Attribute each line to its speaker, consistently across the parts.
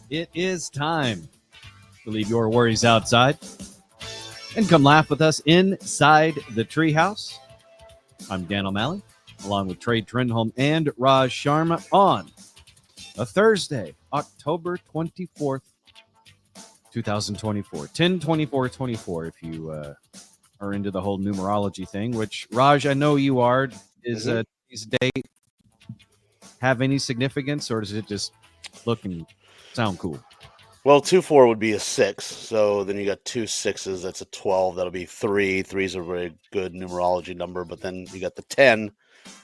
Speaker 1: It is time to leave your worries outside and come laugh with us inside the Treehouse. I'm Dan O'Malley, along with Trey Trenholm and Raj Sharma on a Thursday, October 24th, 2024. 10/24/24 if you are into the whole numerology thing, which, Raj, I know you are. Is today's date have any significance, or does it just look and sound cool?
Speaker 2: Well, 2-4 would be a 6. So then you got 2 6s. That's a 12. That'll be 3. 3 is a very good numerology number. But then you got the 10.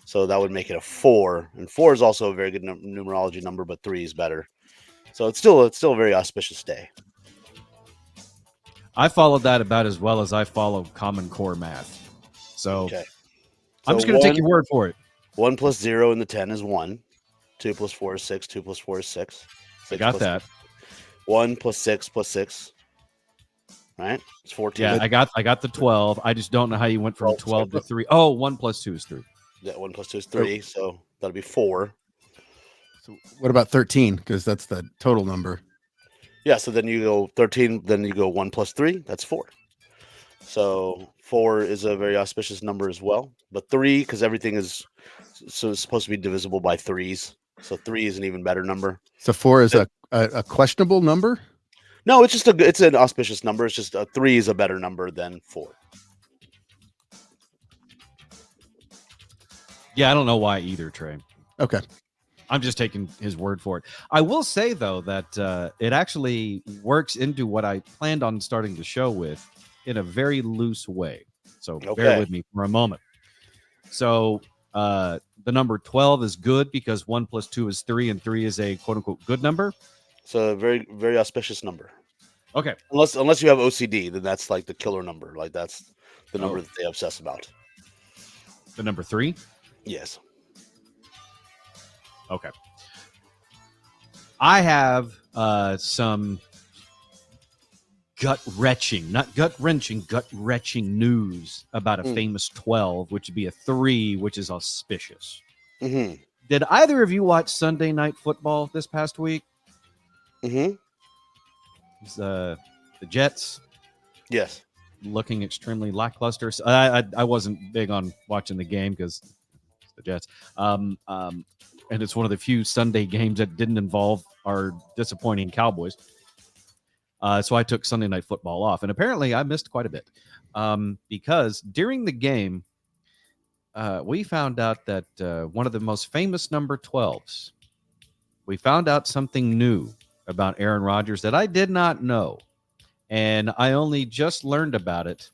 Speaker 2: So that would make it a 4. And 4 is also a very good numerology number, but 3 is better. So it's still a very auspicious day.
Speaker 1: I followed that about as well as I follow Common Core math. So, I'm just going to take your word for it.
Speaker 2: 1 plus 0 in the 10 is 1. 2 plus 4 is 6. 2 plus 4 is 6.
Speaker 1: I got that.
Speaker 2: 1 plus 6 plus 6. Right? It's 14.
Speaker 1: Yeah, I got the 12. I just don't know how you went from 12 to 3. Oh, 1 plus 2 is 3.
Speaker 2: Yeah, 1 plus 2 is 3. So that'll be 4.
Speaker 3: So what about 13? Because that's the total number.
Speaker 2: Yeah, so then you go 13, then you go 1 plus 3, that's 4. So 4 is a very auspicious number as well. But 3, because everything is supposed to be divisible by 3s. So 3 is an even better number.
Speaker 3: So 4 is a questionable number?
Speaker 2: No, it's an auspicious number. It's just 3 is a better number than 4.
Speaker 1: Yeah, I don't know why either, Trey.
Speaker 3: Okay.
Speaker 1: I'm just taking his word for it. I will say, though, that it actually works into what I planned on starting the show with in a very loose way. So bear with me for a moment. So the number 12 is good because 1 plus 2 is 3, and 3 is a quote-unquote good number.
Speaker 2: It's a very, very auspicious number.
Speaker 1: Okay.
Speaker 2: Unless you have OCD, then that's like the killer number. Like that's the number that they obsess about.
Speaker 1: The number 3?
Speaker 2: Yes.
Speaker 1: Okay. I have some gut-wrenching news about a famous 12, which would be a 3, which is auspicious.
Speaker 2: Mm-hmm.
Speaker 1: Did either of you watch Sunday Night Football this past week?
Speaker 2: Mm-hmm.
Speaker 1: The Jets?
Speaker 2: Yes.
Speaker 1: Looking extremely lackluster. I wasn't big on watching the game because it's the Jets. And it's one of the few Sunday games that didn't involve our disappointing Cowboys. So I took Sunday Night Football off. And apparently I missed quite a bit. Because during the game, we found out that one of the most famous number 12s, we found out something new about Aaron Rodgers that I did not know. And I only just learned about it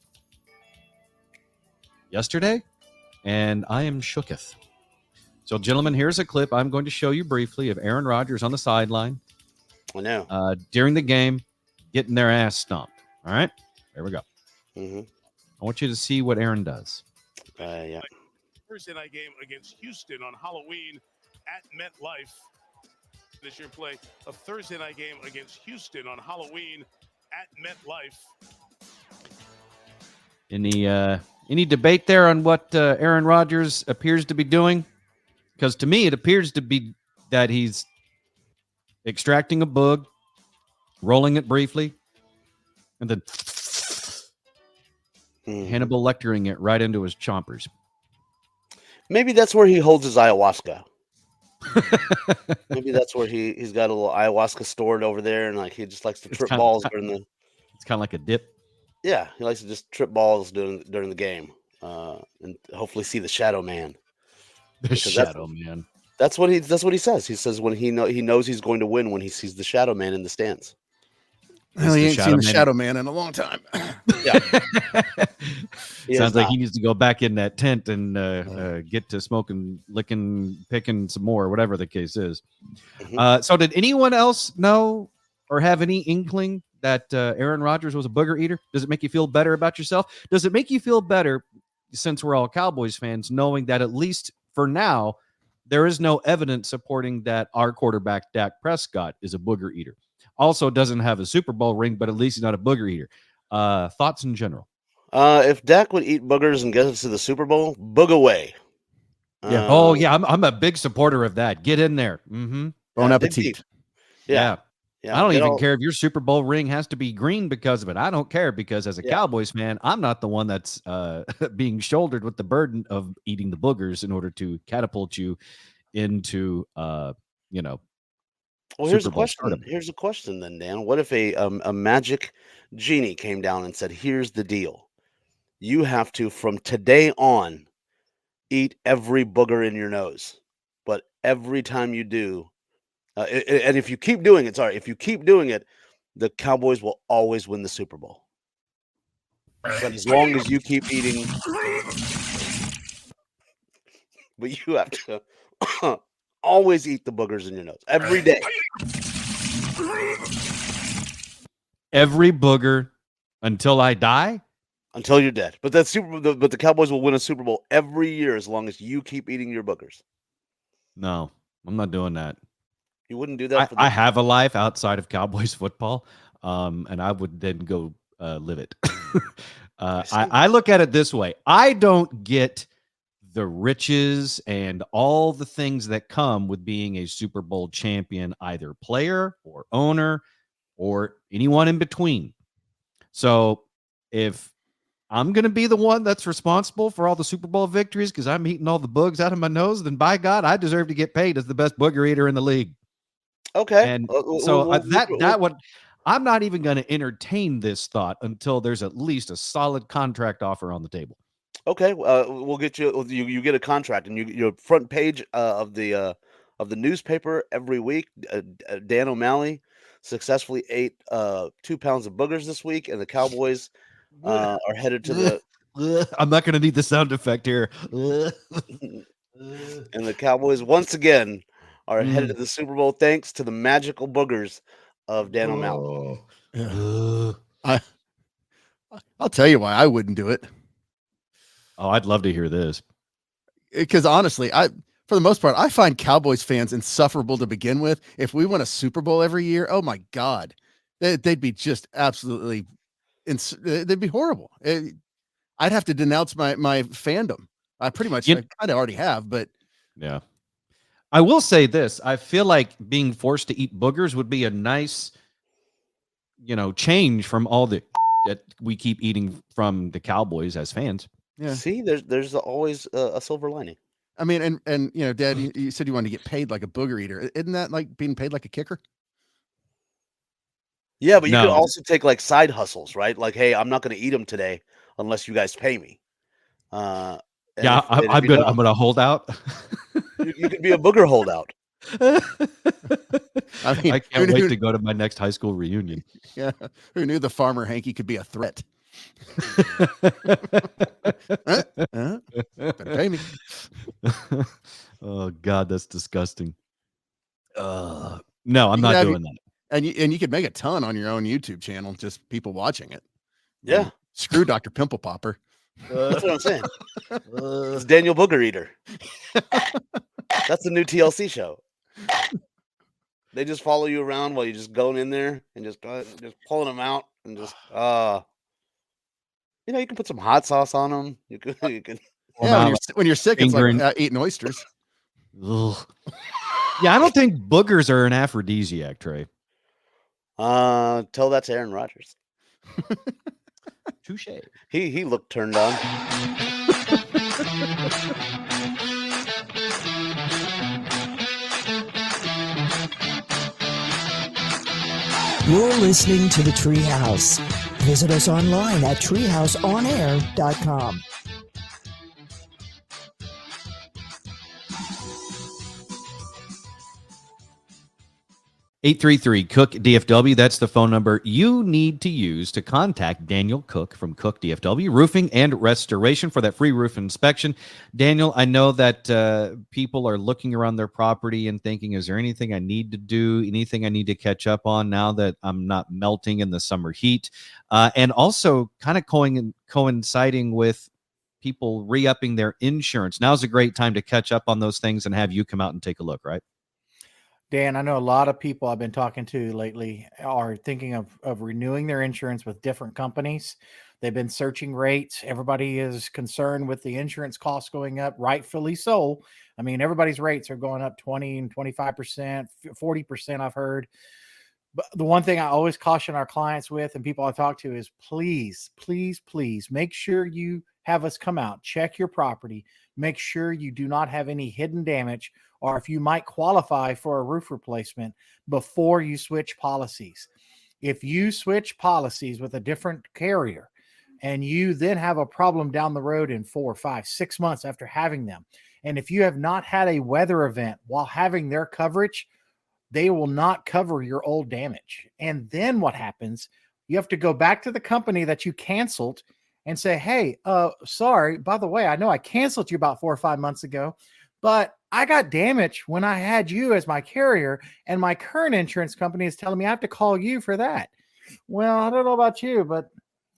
Speaker 1: yesterday. And I am shooketh. So, gentlemen, here's a clip I'm going to show you briefly of Aaron Rodgers on the sideline.
Speaker 2: I know.
Speaker 1: During the game, getting their ass stomped. All right? There we go.
Speaker 2: Mm-hmm.
Speaker 1: I want you to see what Aaron does.
Speaker 2: Yeah.
Speaker 4: Thursday night game against Houston on Halloween at MetLife. This year play a Thursday night game against Houston on Halloween at MetLife.
Speaker 1: Any debate there on what Aaron Rodgers appears to be doing? Because to me, it appears to be that he's extracting a boog, rolling it briefly, and then Hannibal Lectering it right into his chompers.
Speaker 2: Maybe that's where he holds his ayahuasca. Maybe that's where he's got a little ayahuasca stored over there, and like he just likes to trip balls during the. It's
Speaker 1: kind of like a dip.
Speaker 2: Yeah, he likes to just trip balls during the game, and hopefully see the Shadow Man.
Speaker 1: The Shadow Man.
Speaker 2: That's what he says. He says when he knows he's going to win when he sees the Shadow Man in the stands.
Speaker 3: Well, he ain't seen the Shadow Man in a long time.
Speaker 2: Yeah.
Speaker 1: Sounds like he needs to go back in that tent and get to smoking, licking, picking some more, whatever the case is. Mm-hmm. So did anyone else know or have any inkling that Aaron Rodgers was a booger eater? Does it make you feel better about yourself? Does it make you feel better, since we're all Cowboys fans, knowing that at least for now, there is no evidence supporting that our quarterback, Dak Prescott, is a booger eater? Also doesn't have a Super Bowl ring, but at least he's not a booger eater. Thoughts in general?
Speaker 2: If Dak would eat boogers and get us to the Super Bowl, boog away.
Speaker 1: Yeah. I'm a big supporter of that. Get in there. Mm-hmm.
Speaker 3: Bon appetit.
Speaker 2: Yeah. Yeah,
Speaker 1: I don't
Speaker 2: get
Speaker 1: even
Speaker 2: all-
Speaker 1: care if your Super Bowl ring has to be green because of it. I don't care because as a
Speaker 2: Yeah.
Speaker 1: Cowboys fan, I'm not the one that's being shouldered with the burden of eating the boogers in order to catapult you into, you know,
Speaker 2: Well, here's a
Speaker 1: Super Bowl
Speaker 2: question.
Speaker 1: stardom.
Speaker 2: Here's a question then, Dan. What if a magic genie came down and said, "Here's the deal. You have to, from today on, eat every booger in your nose. But every time you do, and if you keep doing it, if you keep doing it, the Cowboys will always win the Super Bowl. But as long as you keep eating, but you have to always eat the boogers in your nose every day.
Speaker 1: Every booger until I die?
Speaker 2: Until you're dead. But but the Cowboys will win a Super Bowl every year as long as you keep eating your boogers.
Speaker 1: No, I'm not doing that.
Speaker 2: You wouldn't do that for
Speaker 1: I have a life outside of Cowboys football, and I would then go live it. I look at it this way. I don't get the riches and all the things that come with being a Super Bowl champion, either player or owner or anyone in between. So if I'm going to be the one that's responsible for all the Super Bowl victories because I'm eating all the bugs out of my nose, then by God, I deserve to get paid as the best booger eater in the league.
Speaker 2: Okay.
Speaker 1: And so I'm not even going to entertain this thought until there's at least a solid contract offer on the table.
Speaker 2: Okay, we'll get you get a contract, and your front page of the newspaper every week. Dan O'Malley successfully ate 2 pounds of boogers this week, and the Cowboys are headed to the.
Speaker 1: I'm not going to need the sound effect here.
Speaker 2: And the Cowboys once again are headed to the Super Bowl thanks to the magical boogers of Dan O'Malley.
Speaker 3: I'll tell you why I wouldn't do it.
Speaker 1: Oh, I'd love to hear this.
Speaker 3: Because honestly, for the most part, I find Cowboys fans insufferable to begin with. If we won a Super Bowl every year, oh my God, they'd be just absolutely, they'd be horrible. I'd have to denounce my fandom. I pretty much, I kind of already have, but
Speaker 1: yeah. I will say this. I feel like being forced to eat boogers would be a nice, change from all the that we keep eating from the Cowboys as fans.
Speaker 3: Yeah.
Speaker 2: See, there's always a silver lining.
Speaker 3: I mean, and Dad, you said you wanted to get paid like a booger eater. Isn't that like being paid like a kicker?
Speaker 2: Yeah, but you
Speaker 1: No.
Speaker 2: could also take like side hustles, right? Like, hey, I'm not going to eat them today unless you guys pay me.
Speaker 1: I'm gonna hold out.
Speaker 2: You could be a booger holdout.
Speaker 3: I mean,
Speaker 1: I can't wait to go to my next high school reunion.
Speaker 3: Yeah, who knew the farmer Hanky could be a threat? Better pay me.
Speaker 1: Oh God, that's disgusting. No, I'm not doing that.
Speaker 3: And you could make a ton on your own YouTube channel, just people watching it.
Speaker 2: Yeah.
Speaker 3: Screw Dr. Pimple Popper.
Speaker 2: That's what I'm saying. It's Daniel Booger Eater. That's the new TLC show. They just follow you around while you're just going in there and just pulling them out and just you can put some hot sauce on them. You can.
Speaker 3: Yeah, when you're sick, it's
Speaker 1: fingering.
Speaker 3: like eating oysters.
Speaker 1: Ugh. Yeah, I don't think boogers are an aphrodisiac, Trey.
Speaker 2: Tell that to Aaron Rodgers.
Speaker 1: Touche.
Speaker 2: He looked turned on.
Speaker 5: You're listening to the Treehouse. Visit us online at treehouseonair.com.
Speaker 1: 833 Cook DFW. That's the phone number you need to use to contact Daniel Cook from Cook DFW Roofing and Restoration for that free roof inspection. Daniel, I know that people are looking around their property and thinking, is there anything I need to do, anything I need to catch up on now that I'm not melting in the summer heat? And also kind of coinciding with people re-upping their insurance. Now's a great time to catch up on those things and have you come out and take a look, right?
Speaker 6: Dan, I know a lot of people I've been talking to lately are thinking of renewing their insurance with different companies. They've been searching rates. Everybody is concerned with the insurance costs going up, rightfully so. I mean, everybody's rates are going up 20 and 25%, 40%, I've heard. But the one thing I always caution our clients with and people I talk to is please, please, please make sure you have us come out, check your property, make sure you do not have any hidden damage, or if you might qualify for a roof replacement before you switch policies. If you switch policies with a different carrier and you then have a problem down the road in 4, 5, 6 months after having them, and if you have not had a weather event while having their coverage, they will not cover your old damage. And then what happens? You have to go back to the company that you canceled and say, hey, sorry, by the way, I know I canceled you about 4 or 5 months ago, but I got damage when I had you as my carrier, and my current insurance company is telling me I have to call you for that. Well, I don't know about you, but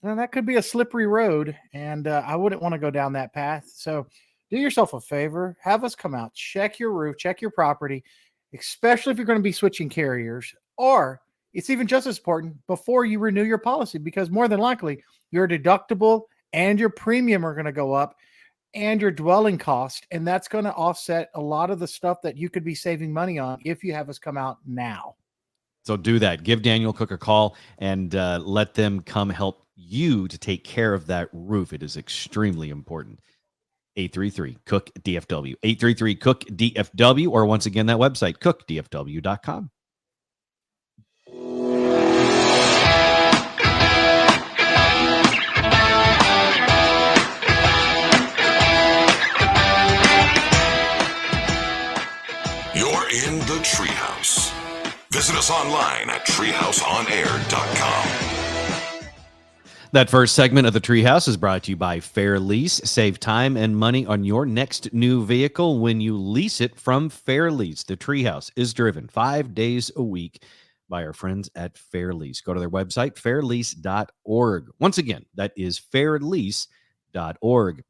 Speaker 6: that could be a slippery road, and I wouldn't want to go down that path. So do yourself a favor, have us come out, check your roof, check your property, especially if you're going to be switching carriers, or it's even just as important before you renew your policy, because more than likely your deductible and your premium are going to go up and your dwelling cost. And that's going to offset a lot of the stuff that you could be saving money on if you have us come out now.
Speaker 1: So do that. Give Daniel Cook a call and let them come help you to take care of that roof. It is extremely important. 833-COOK-DFW, 833-COOK-DFW, or once again, that website, cookdfw.com.
Speaker 7: You're in the Treehouse. Visit us online at treehouseonair.com.
Speaker 1: That first segment of the Treehouse is brought to you by Fair Lease. Save time and money on your next new vehicle when you lease it from Fair Lease. The Treehouse is driven 5 days a week by our friends at Fair Lease. Go to their website, fairlease.org. Once again, that is fairlease.org.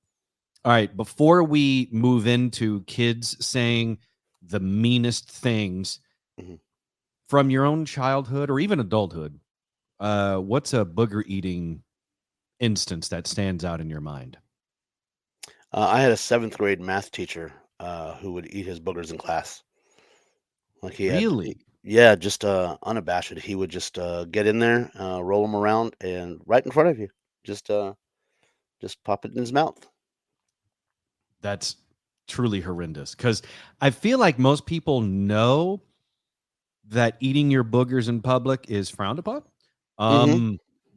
Speaker 1: All right, before we move into kids saying the meanest things from your own childhood or even adulthood, what's a booger eating instance that stands out in your mind?
Speaker 2: I had a 7th grade math teacher who would eat his boogers in class. Like
Speaker 1: Really?
Speaker 2: Yeah, just unabashed. He would just get in there, roll them around, and right in front of you, just pop it in his mouth.
Speaker 1: That's truly horrendous, because I feel like most people know that eating your boogers in public is frowned upon.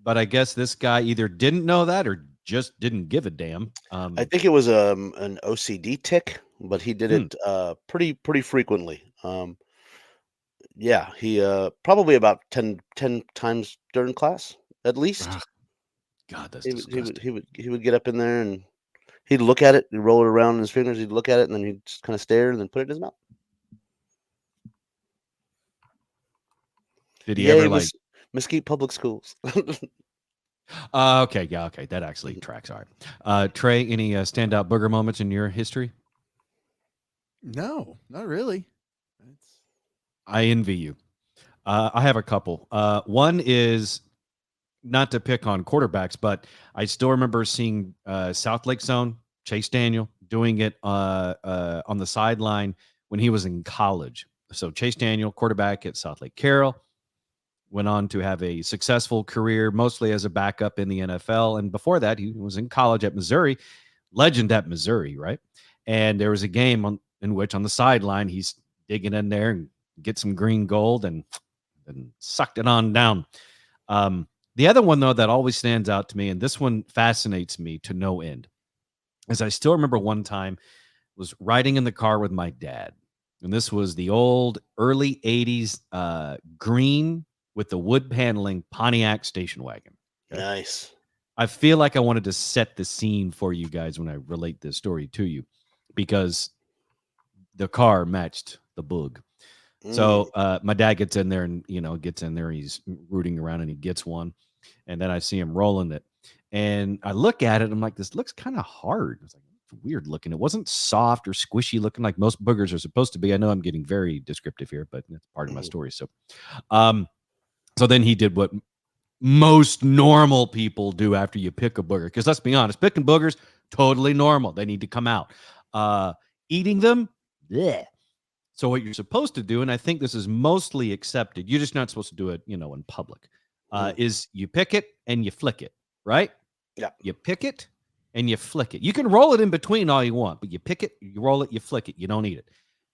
Speaker 1: But I guess this guy either didn't know that or just didn't give a damn.
Speaker 2: I think it was an OCD tick, but he did it pretty frequently. Yeah, he probably about 10 times during class at least.
Speaker 1: God, that's disgusting.
Speaker 2: He would get up in there and he'd look at it, he'd roll it around in his fingers, he'd look at it, and then he'd just kind of stare and then put it in his mouth.
Speaker 1: Did he ever
Speaker 2: Mesquite Public Schools?
Speaker 1: Okay, yeah, okay, that actually tracks. All right, Trey, any standout booger moments in your history?
Speaker 3: No, not really.
Speaker 1: I envy you. I have a couple. One is not to pick on quarterbacks, but I still remember seeing South Lake Zone, Chase Daniel, doing it on the sideline when he was in college. So Chase Daniel, quarterback at South Lake Carroll, went on to have a successful career, mostly as a backup in the NFL. And before that, he was in college at Missouri, legend at Missouri, right? And there was a game in which on the sideline, he's digging in there and get some green gold and sucked it on down. The other one, though, that always stands out to me, and this one fascinates me to no end, is I still remember one time was riding in the car with my dad. And this was the old early 80s green with the wood paneling Pontiac station wagon.
Speaker 2: Okay? Nice.
Speaker 1: I feel like I wanted to set the scene for you guys when I relate this story to you, because the car matched the boog. So my dad gets in there and, he's rooting around and he gets one. And then I see him rolling it. And I look at it. I'm like, this looks kind of hard. It's like, it's weird looking. It wasn't soft or squishy looking like most boogers are supposed to be. I know I'm getting very descriptive here, but that's part of my story. So, so then he did what most normal people do after you pick a booger. Because let's be honest, picking boogers, totally normal. They need to come out. Eating them, bleh. So what you're supposed to do, and I think this is mostly accepted, you're just not supposed to do it, in public, is you pick it and you flick it, right?
Speaker 2: Yeah.
Speaker 1: You pick it and you flick it. You can roll it in between all you want, but you pick it, you roll it, you flick it. You don't eat it.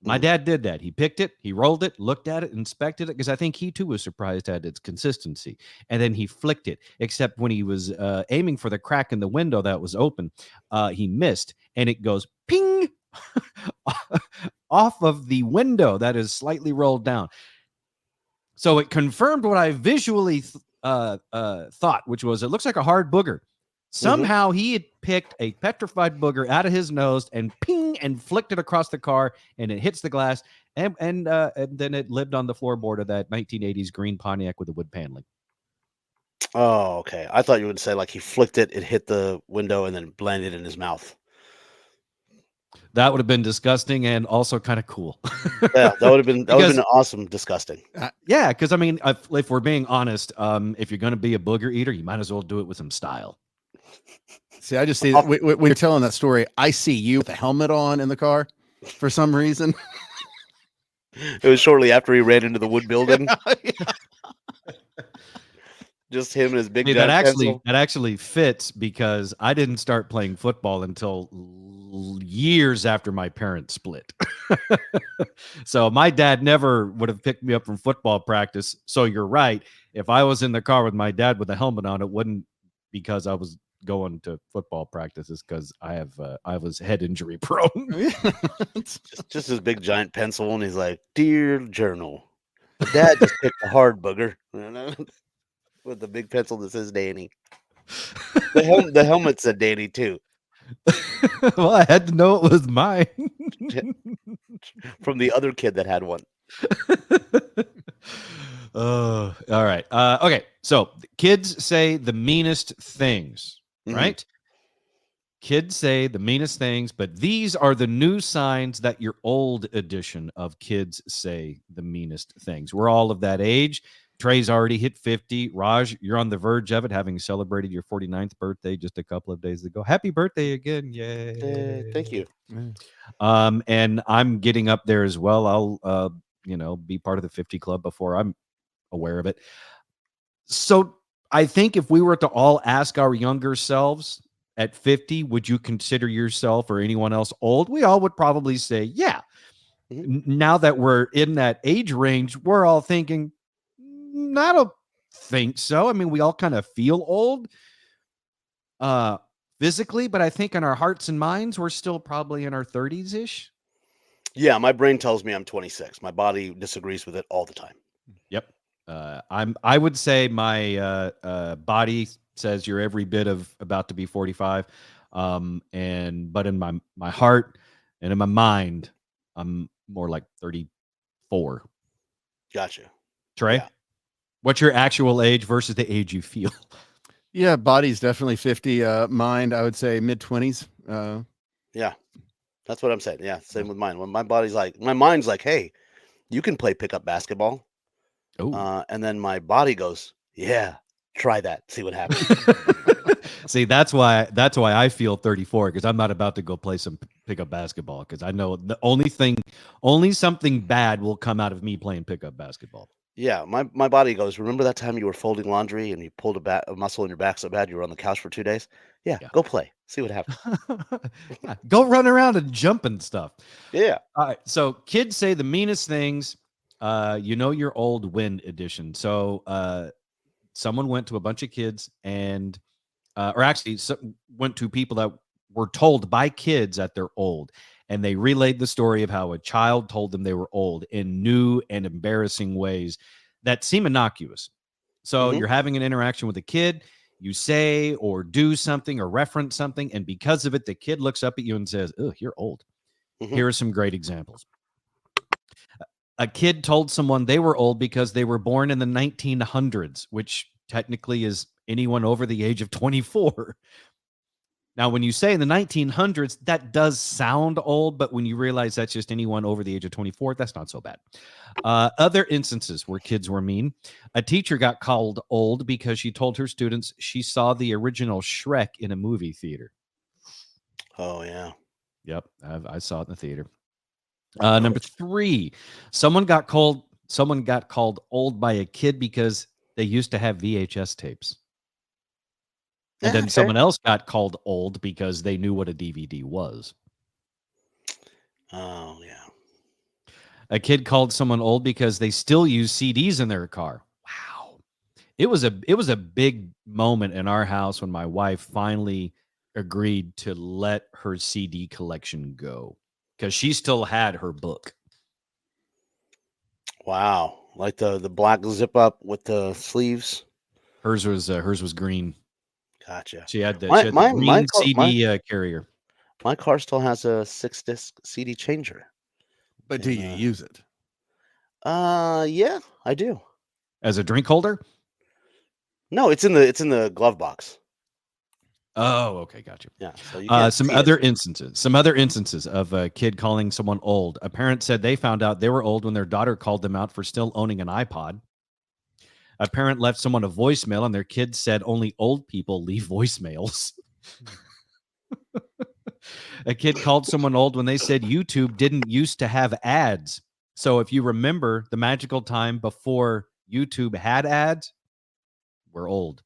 Speaker 1: My dad did that. He picked it, he rolled it, looked at it, inspected it, because I think he too was surprised at its consistency. And then he flicked it, except when he was aiming for the crack in the window that was open, he missed, and it goes ping off of the window that is slightly rolled down. So it confirmed what I visually thought, which was it looks like a hard booger. Somehow he had picked a petrified booger out of his nose and ping and flicked it across the car, and it hits the glass, and then it lived on the floorboard of that 1980s green Pontiac with the wood paneling.
Speaker 2: Oh, okay. I thought you would say like he flicked it, it hit the window, and then blended in his mouth.
Speaker 1: That would have been disgusting and also kind of cool.
Speaker 2: Yeah, that would have been awesome. Disgusting.
Speaker 1: Yeah, because I mean, if we're being honest, if you're going to be a booger eater, you might as well do it with some style.
Speaker 3: See, I just see when you're telling that story, I see you with a helmet on in the car for some reason.
Speaker 2: It was shortly after he ran into the wood building. Just him and his big giant pencil.
Speaker 1: That actually fits because I didn't start playing football until years after my parents split. So my dad never would have picked me up from football practice. So you're right. If I was in the car with my dad with a helmet on, it wouldn't because I was going to football practices, because I was head injury prone.
Speaker 2: just his big giant pencil, and he's like, "Dear Journal, Dad just picked a hard booger." With the big pencil that says Danny. The helmet said Danny too.
Speaker 1: Well, I had to know it was mine.
Speaker 2: From the other kid that had one.
Speaker 1: All right. Okay. So kids say the meanest things, right? Kids say the meanest things, but these are the new signs that your old edition of kids say the meanest things. We're all of that age. Trey's already hit 50. Raj, you're on the verge of it, having celebrated your 49th birthday just a couple of days ago. Happy birthday again. Yay.
Speaker 2: Thank you.
Speaker 1: And I'm getting up there as well. I'll, be part of the 50 club before I'm aware of it. So I think if we were to all ask our younger selves at 50, would you consider yourself or anyone else old? We all would probably say, yeah. Now that we're in that age range, we're all thinking, I don't think so. I mean, we all kind of feel old physically, but I think in our hearts and minds, we're still probably in our 30s ish.
Speaker 2: Yeah, my brain tells me I'm 26. My body disagrees with it all the time.
Speaker 1: Yep. I would say my body says you're every bit of about to be 45. But in my heart and in my mind, I'm more like 34.
Speaker 2: Gotcha.
Speaker 1: Trey? Yeah. What's your actual age versus the age you feel?
Speaker 3: Yeah, body's definitely 50. Mind, I would say mid-20s.
Speaker 2: Yeah, that's what I'm saying. Yeah, same with mine. When my mind's like, hey, you can play pickup basketball. And then my body goes, yeah, try that. See what happens.
Speaker 1: See, that's why I feel 34, because I'm not about to go play some pickup basketball, because I know the only something bad will come out of me playing pickup basketball.
Speaker 2: Yeah, my body goes, remember that time you were folding laundry and you pulled a muscle in your back so bad you were on the couch for 2 days? Yeah. Go play. See what happens.
Speaker 1: Yeah, go run around and jump and stuff.
Speaker 2: Yeah.
Speaker 1: All right. So kids say the meanest things. Your old win edition. So someone went to a bunch of kids and went to people that were told by kids that they're old. And they relayed the story of how a child told them they were old in new and embarrassing ways that seem innocuous. So you're having an interaction with a kid, you say or do something or reference something, and because of it, the kid looks up at you and says, "Oh, you're old." Here are some great examples. A kid told someone they were old because they were born in the 1900s, which technically is anyone over the age of 24. Now, when you say in the 1900s, that does sound old, but when you realize that's just anyone over the age of 24, that's not so bad. Other instances where kids were mean. A teacher got called old because she told her students she saw the original Shrek in a movie theater.
Speaker 2: Oh, yeah.
Speaker 1: Yep, I saw it in the theater. Number 3, someone got called old by a kid because they used to have VHS tapes. And then someone else got called old because they knew what a DVD was.
Speaker 2: Oh, yeah.
Speaker 1: A kid called someone old because they still use CDs in their car. Wow. It was a big moment in our house when my wife finally agreed to let her CD collection go because she still had her book.
Speaker 2: Wow. Like the black zip up with the sleeves.
Speaker 1: Hers was green.
Speaker 2: Gotcha.
Speaker 1: She had the
Speaker 2: My
Speaker 1: green CD carrier.
Speaker 2: My car still has a 6-disc CD changer.
Speaker 3: But do you use it?
Speaker 2: Yeah, I do.
Speaker 1: As a drink holder?
Speaker 2: No, it's in the glove box.
Speaker 1: Oh, okay, gotcha.
Speaker 2: Yeah. So you can't
Speaker 1: some other instances of a kid calling someone old. A parent said they found out they were old when their daughter called them out for still owning an iPod. A parent left someone a voicemail and their kid said only old people leave voicemails. A kid called someone old when they said YouTube didn't used to have ads. So if you remember the magical time before YouTube had ads, we're old.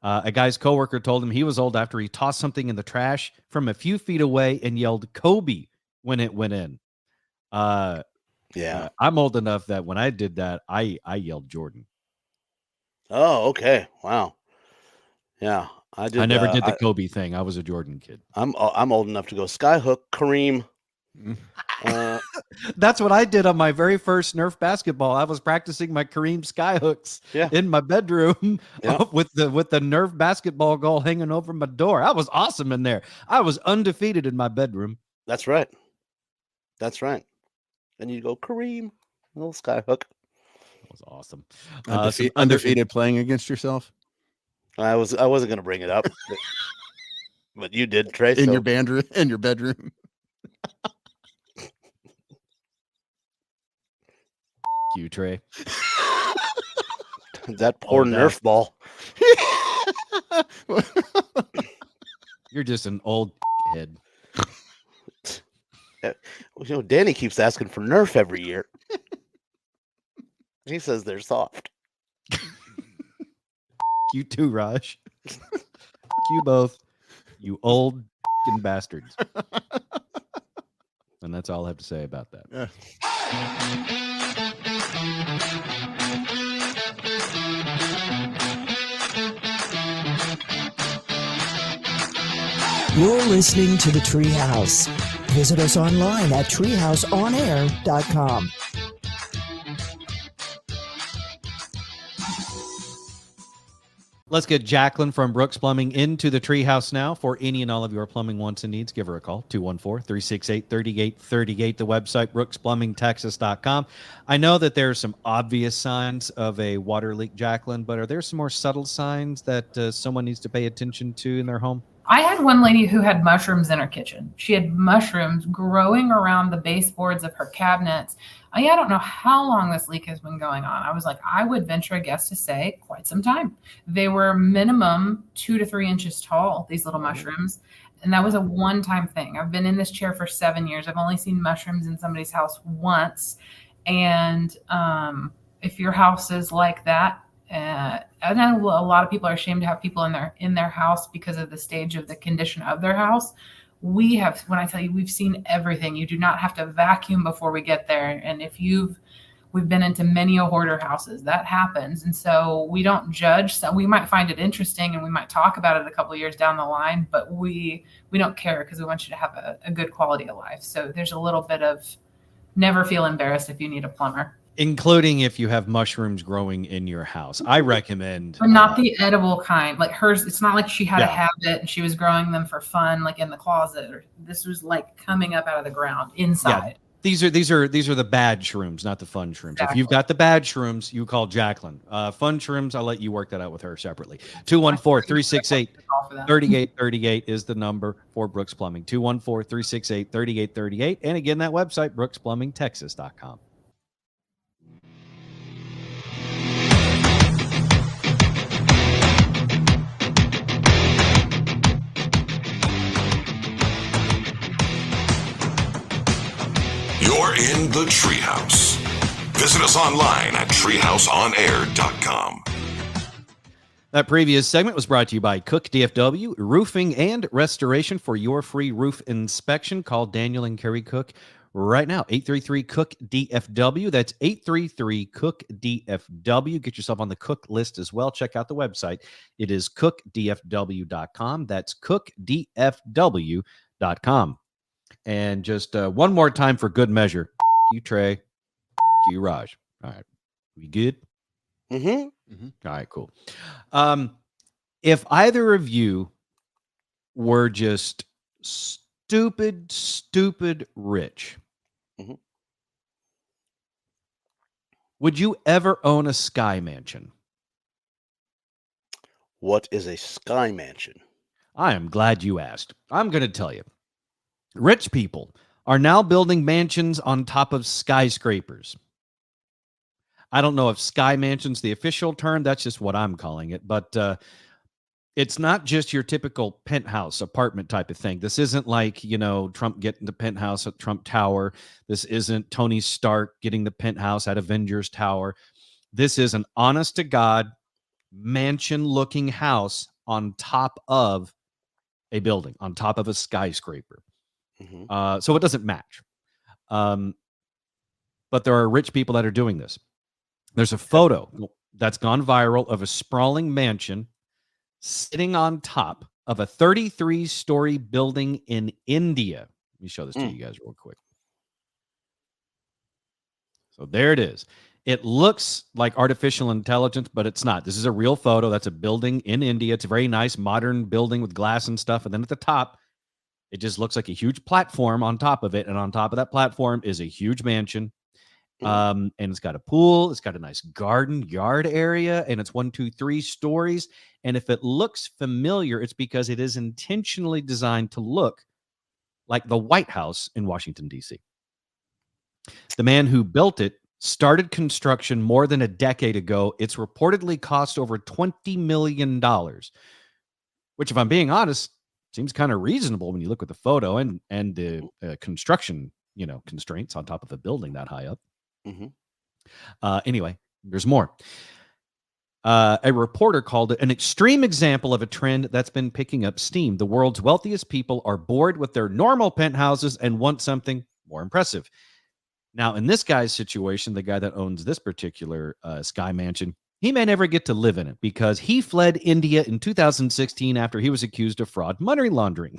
Speaker 1: A guy's coworker told him he was old after he tossed something in the trash from a few feet away and yelled Kobe when it went in.
Speaker 2: Yeah.
Speaker 1: I'm old enough that when I did that, I yelled Jordan.
Speaker 2: Oh, okay. Wow. Yeah, I did.
Speaker 1: I never did the Kobe thing. I was a Jordan kid.
Speaker 2: I'm old enough to go Skyhook, Kareem.
Speaker 1: That's what I did on my very first Nerf basketball. I was practicing my Kareem skyhooks in my bedroom with the Nerf basketball goal hanging over my door. I was awesome in there. I was undefeated in my bedroom.
Speaker 2: That's right. That's right. And you go Kareem, little skyhook.
Speaker 1: That was awesome.
Speaker 3: Undefeated playing against yourself.
Speaker 2: I wasn't going to bring it up, but you did, Trey.
Speaker 3: In your bedroom.
Speaker 1: You, Trey.
Speaker 2: That poor Nerf ball.
Speaker 1: You're just an old head.
Speaker 2: Danny keeps asking for Nerf every year. He says they're soft.
Speaker 1: You too, Raj. You both. You old bastards. And that's all I have to say about that.
Speaker 3: Yeah.
Speaker 5: You're listening to the Treehouse. Visit us online at treehouseonair.com.
Speaker 1: Let's get Jacqueline from Brooks Plumbing into the Treehouse now. For any and all of your plumbing wants and needs, give her a call, 214-368-3838, the website, brooksplumbingtexas.com. I know that there are some obvious signs of a water leak, Jacqueline, but are there some more subtle signs that someone needs to pay attention to in their home?
Speaker 8: I had one lady who had mushrooms in her kitchen. She had mushrooms growing around the baseboards of her cabinets. I don't know how long this leak has been going on. I was like, I would venture a guess to say quite some time. They were minimum 2 to 3 inches tall, these little mushrooms. And that was a one-time thing. I've been in this chair for 7 years. I've only seen mushrooms in somebody's house once. And if your house is like that, I know a lot of people are ashamed to have people in their house because of the stage of the condition of their house. We have, when I tell you, we've seen everything. You do not have to vacuum before we get there. And we've been into many hoarder houses. That happens. And so we don't judge. So we might find it interesting and we might talk about it a couple of years down the line, but we don't care because we want you to have a good quality of life. So there's a little bit of never feel embarrassed if you need a plumber.
Speaker 1: Including if you have mushrooms growing in your house. I recommend.
Speaker 8: But not the edible kind. Like hers, it's not like she had a habit and she was growing them for fun, like in the closet. Or this was like coming up out of the ground inside. Yeah.
Speaker 1: These are the bad shrooms, not the fun shrooms. Exactly. If you've got the bad shrooms, you call Jacqueline. Fun shrooms, I'll let you work that out with her separately. 214-368-3838 is the number for Brooks Plumbing. 214-368-3838. And again, that website, brooksplumbingtexas.com.
Speaker 7: the Treehouse. Visit us online at treehouseonair.com.
Speaker 1: That previous segment was brought to you by Cook DFW, roofing and restoration. For your free roof inspection, call Daniel and Kerry Cook right now, 833-COOK-DFW. That's 833-COOK-DFW. Get yourself on the Cook list as well. Check out the website. It is cookdfw.com. That's cookdfw.com. And just one more time for good measure. You, Trey. You, Raj. All right. We good?
Speaker 2: Mm-hmm.
Speaker 1: All right, cool. If either of you were just stupid rich, would you ever own a sky mansion?
Speaker 2: What is a sky mansion?
Speaker 1: I am glad you asked. I'm going to tell you. Rich people are now building mansions on top of skyscrapers. I don't know if sky mansion's the official term. That's just what I'm calling it. But it's not just your typical penthouse apartment type of thing. This isn't like, Trump getting the penthouse at Trump Tower. This isn't Tony Stark getting the penthouse at Avengers Tower. This is an honest to God mansion-looking house on top of a building, on top of a skyscraper. So it doesn't match. But there are rich people that are doing this. There's a photo that's gone viral of a sprawling mansion sitting on top of a 33-story building in India. Let me show this to you guys real quick. So there it is. It looks like artificial intelligence, but it's not. This is a real photo. That's a building in India. It's a very nice modern building with glass and stuff. And then at the top, it just looks like a huge platform on top of it. And on top of that platform is a huge mansion. And it's got a pool. It's got a nice garden yard area. And it's 1, 2, 3 stories. And if it looks familiar, it's because it is intentionally designed to look like the White House in Washington, D.C. The man who built it started construction more than a decade ago. It's reportedly cost over $20 million, which, if I'm being honest, seems kind of reasonable when you look at the photo and the construction, constraints on top of a building that high up. Anyway, there's more. A reporter called it an extreme example of a trend that's been picking up steam. The world's wealthiest people are bored with their normal penthouses and want something more impressive. Now, in this guy's situation, the guy that owns this particular sky mansion, he may never get to live in it because he fled India in 2016 after he was accused of fraud money laundering.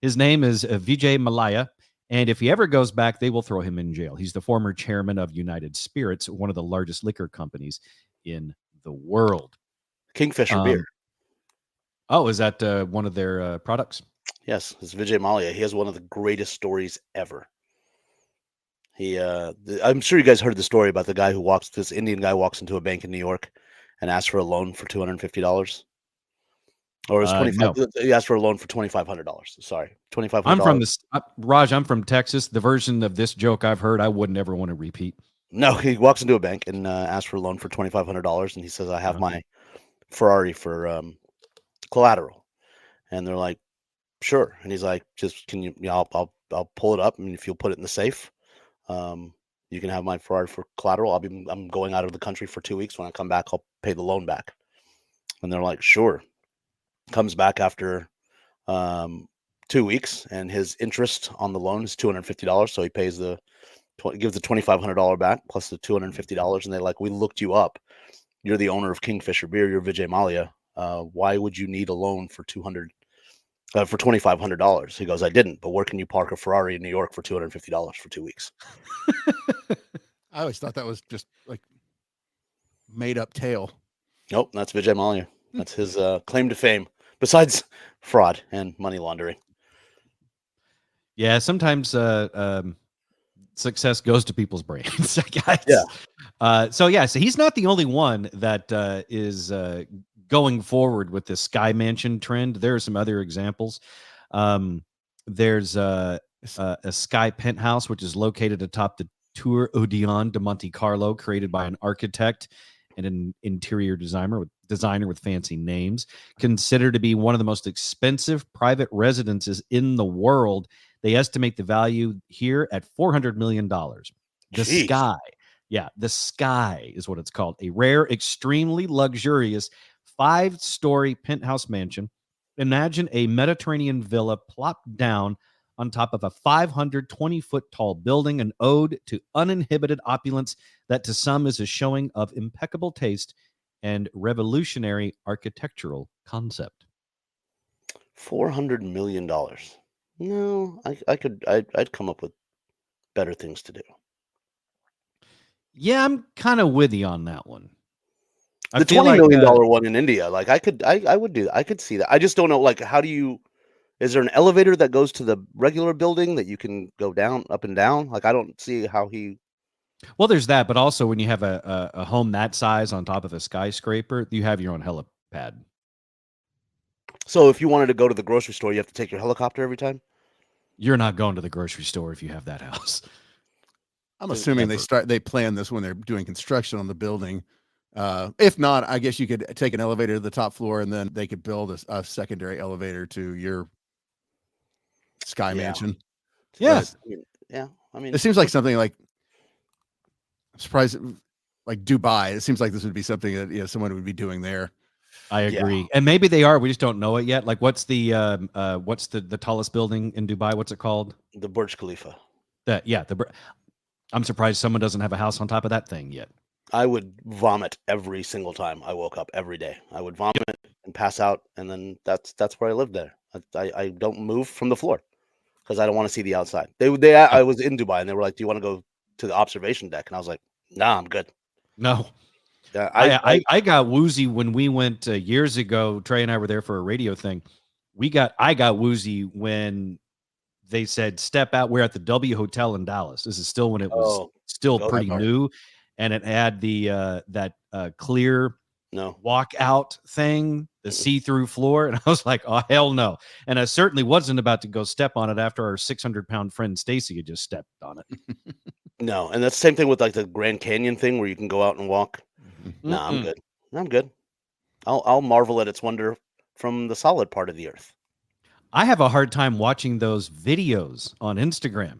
Speaker 1: His name is Vijay Mallya. And if he ever goes back, they will throw him in jail. He's the former chairman of United Spirits, one of the largest liquor companies in the world.
Speaker 2: Kingfisher beer.
Speaker 1: Oh, is that one of their products?
Speaker 2: Yes, it's Vijay Mallya. He has one of the greatest stories ever. I'm sure you guys heard the story about the guy this Indian guy walks into a bank in New York and asks for a loan for $250. Or it's 25. No. He asked for a loan for $2,500. Sorry, $2,500.
Speaker 1: I'm from Raj. I'm from Texas. The version of this joke I've heard, I wouldn't ever want to repeat.
Speaker 2: No, he walks into a bank and asks for a loan for $2,500, and he says, "I have my Ferrari for collateral," and they're like, "Sure," and he's like, "Just can you? I'll pull it up, and if you'll put it in the safe, you can have my Ferrari for collateral. I'm going out of the country for 2 weeks. When I come back, I'll pay the loan back." And they're like, "Sure." Comes back after 2 weeks, and his interest on the loan is $250. So he pays gives the $2,500 back plus the $250, and they're like, "We looked you up. You're the owner of Kingfisher Beer. You're Vijay Mallya. Why would you need a loan for $2,500?" He goes, "I didn't. But where can you park a Ferrari in New York for $250 for 2 weeks?"
Speaker 3: I always thought that was just like made up tale.
Speaker 2: Nope, that's Vijay Mallya. That's his claim to fame. Besides fraud and money laundering.
Speaker 1: Yeah, sometimes success goes to people's brains, I guess.
Speaker 2: Yeah.
Speaker 1: So he's not the only one that is going forward with this sky mansion trend. There are some other examples. There's a sky penthouse, which is located atop the Tour Odeon de Monte Carlo, created by an architect and an interior designer with fancy names, considered to be one of the most expensive private residences in the world. They estimate the value here at $400 million. The
Speaker 2: Jeez.
Speaker 1: Sky. Yeah, the Sky is what it's called. A rare, extremely luxurious 5-story penthouse mansion. Imagine a Mediterranean villa plopped down on top of a 520-foot tall building, an ode to uninhibited opulence that to some is a showing of impeccable taste and revolutionary architectural concept.
Speaker 2: $400 million. No, I'd come up with better things to do.
Speaker 1: Yeah, I'm kind of with you on that one.
Speaker 2: The $20 million one in India, like I would do that. I could see that. I just don't know, like, is there an elevator that goes to the regular building that you can go down, up and down? Like, I don't see how he.
Speaker 1: Well, there's that, but also when you have a home that size on top of a skyscraper, you have your own helipad.
Speaker 2: So if you wanted to go to the grocery store, you have to take your helicopter every time?
Speaker 1: You're not going to the grocery store if you have that house.
Speaker 3: I'm assuming they plan this when they're doing construction on the building. If not, I guess you could take an elevator to the top floor and then they could build a secondary elevator to your Sky Mansion.
Speaker 1: Yeah.
Speaker 2: Yeah. I mean,
Speaker 3: it seems like something like, I'm surprised, like Dubai. It seems like this would be something that someone would be doing there.
Speaker 1: I agree. And maybe they are. We just don't know it yet. Like what's the tallest building in Dubai? What's it called?
Speaker 2: The Burj Khalifa.
Speaker 1: I'm surprised someone doesn't have a house on top of that thing yet.
Speaker 2: I would vomit every single time I woke up every day. I would vomit and pass out, and then that's where I lived there. I don't move from the floor because I don't want to see the outside. I was in Dubai and they were like, "Do you want to go to the observation deck?" And I was like, "Nah, I'm good."
Speaker 1: No.
Speaker 2: Yeah,
Speaker 1: I got woozy when we went years ago. Trey and I were there for a radio thing. I got woozy when they said step out. We're at the W Hotel in Dallas. This is still when it was still pretty new, and it had the that clear walk out thing, the see-through floor, and I was like, oh hell no! And I certainly wasn't about to go step on it after our 600-pound friend Stacy had just stepped on it.
Speaker 2: No, and that's the same thing with like the Grand Canyon thing where you can go out and walk. No, I'm good. I'm good. I'll marvel at its wonder from the solid part of the earth.
Speaker 1: I have a hard time watching those videos on Instagram.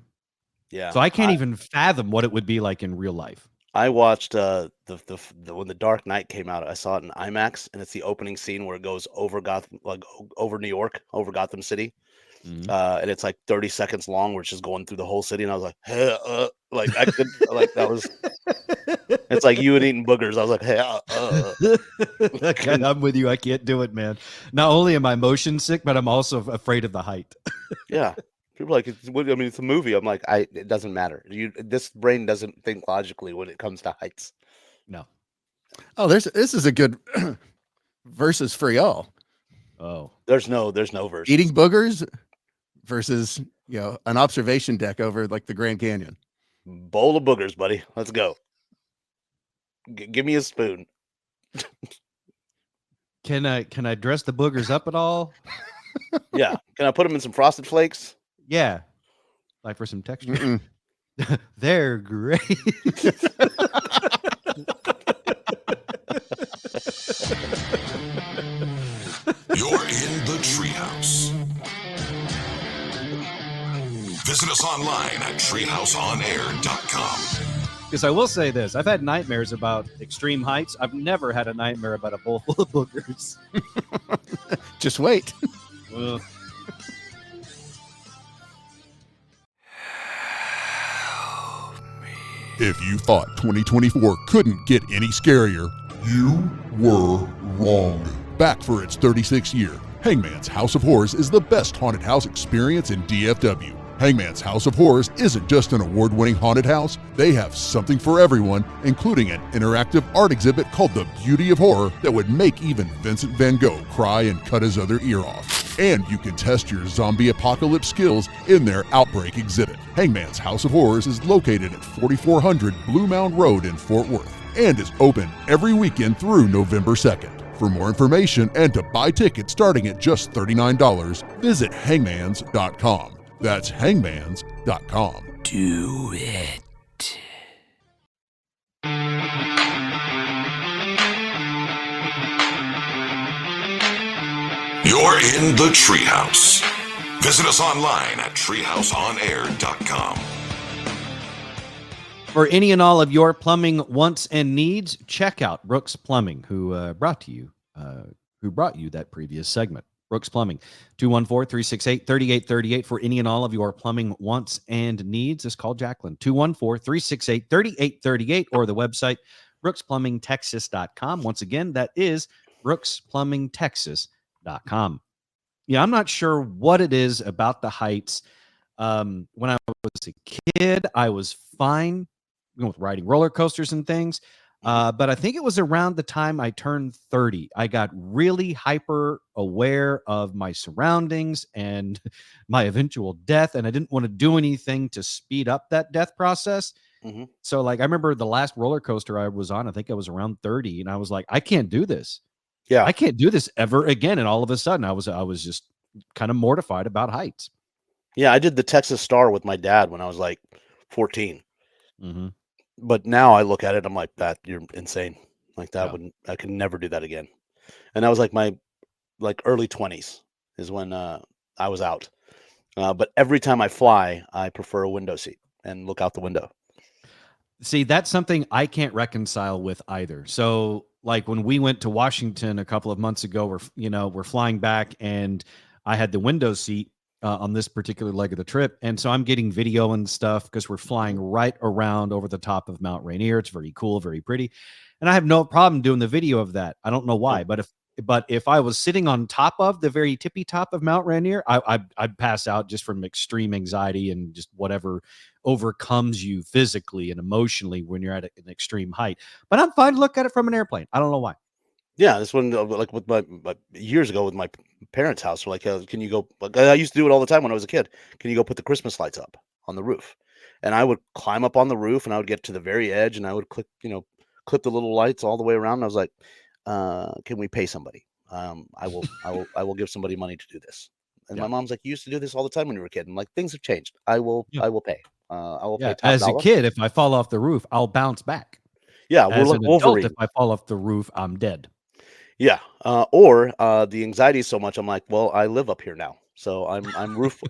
Speaker 2: Yeah.
Speaker 1: So I can't even fathom what it would be like in real life.
Speaker 2: I watched when The Dark Knight came out. I saw it in IMAX, and it's the opening scene where it goes over Gotham, like over New York, over Gotham City. And it's like 30 seconds long, where it's just going through the whole city. And I was like, hey, like I could, like that was. It's like you and eating boogers. I was like, hey,
Speaker 1: I'm with you. I can't do it, man. Not only am I motion sick, but I'm also afraid of the height.
Speaker 2: Yeah, people are like, it's a movie. I'm like, it doesn't matter. This brain doesn't think logically when it comes to heights.
Speaker 1: No.
Speaker 3: Oh, this is a good versus for y'all.
Speaker 1: Oh,
Speaker 2: there's no versus.
Speaker 3: Eating boogers versus an observation deck over like the Grand Canyon.
Speaker 2: Bowl of boogers, buddy. Let's go. Give me a spoon.
Speaker 1: Can I dress the boogers up at all?
Speaker 2: Yeah. Can I put them in some Frosted Flakes?
Speaker 1: Yeah. Like for some texture. They're great.
Speaker 7: You're in the Treehouse. Visit us online at treehouseonair.com.
Speaker 1: Because I will say this, I've had nightmares about extreme heights. I've never had a nightmare about a bowl full of boogers.
Speaker 3: Just wait.
Speaker 9: If you thought 2024 couldn't get any scarier, you were wrong. Back for its 36th year, Hangman's House of Horrors is the best haunted house experience in DFW. Hangman's House of Horrors isn't just an award-winning haunted house. They have something for everyone, including an interactive art exhibit called The Beauty of Horror that would make even Vincent van Gogh cry and cut his other ear off. And you can test your zombie apocalypse skills in their Outbreak exhibit. Hangman's House of Horrors is located at 4400 Blue Mound Road in Fort Worth and is open every weekend through November 2nd. For more information and to buy tickets starting at just $39, visit hangmans.com. That's hangmans.com.
Speaker 5: Do it.
Speaker 7: You're in the Treehouse. Visit us online at treehouseonair.com.
Speaker 1: For any and all of your plumbing wants and needs, check out Brooks Plumbing, who brought you that previous segment. Brooks Plumbing, 214-368-3838 for any and all of your plumbing wants and needs. Just call Jacqueline, 214-368-3838, or the website, brooksplumbingtexas.com. Once again, that is brooksplumbingtexas.com. Yeah, I'm not sure what it is about the heights. When I was a kid, I was fine with riding roller coasters and things. But I think it was around the time I turned 30. I got really hyper aware of my surroundings and my eventual death. And I didn't want to do anything to speed up that death process.
Speaker 2: Mm-hmm.
Speaker 1: So like, I remember the last roller coaster I was on, I think I was around 30, and I was like, I can't do this.
Speaker 2: Yeah.
Speaker 1: I can't do this ever again. And all of a sudden I was just kind of mortified about heights.
Speaker 2: Yeah. I did the Texas Star with my dad when I was like 14.
Speaker 1: Mm-hmm.
Speaker 2: But now I look at it, I'm like, that you're insane. Like that
Speaker 1: Yeah.
Speaker 2: I could never do that again. And that was like my early 20s is when I was out. But every time I fly, I prefer a window seat and look out the window.
Speaker 1: See, that's something I can't reconcile with either. So like when we went to Washington a couple of months ago, we're flying back and I had the window seat on this particular leg of the trip. And so I'm getting video and stuff because we're flying right around over the top of Mount Rainier. It's very cool, very pretty. And I have no problem doing the video of that. I don't know why, but if I was sitting on top of the very tippy top of Mount Rainier, I'd pass out just from extreme anxiety and just whatever overcomes you physically and emotionally when you're at an extreme height. But I'm fine to look at it from an airplane. I don't know why.
Speaker 2: Yeah, this one like with my years ago with my parents' house. We're like, can you go? Like, I used to do it all the time when I was a kid. Can you go put the Christmas lights up on the roof? And I would climb up on the roof and I would get to the very edge and I would clip the little lights all the way around. And I was like, can we pay somebody? I will give somebody money to do this. And my mom's like, you used to do this all the time when you were a kid. I'm like, things have changed. I will pay. I will pay top
Speaker 1: as
Speaker 2: dollar.
Speaker 1: a kid, if I fall off the roof, I'll bounce back.
Speaker 2: Yeah,
Speaker 1: as
Speaker 2: we're
Speaker 1: an
Speaker 2: like Wolverine.
Speaker 1: adult, if I fall off the roof, I'm dead.
Speaker 2: Yeah. Or the anxiety is so much. I'm like, well, I live up here now. So I'm roof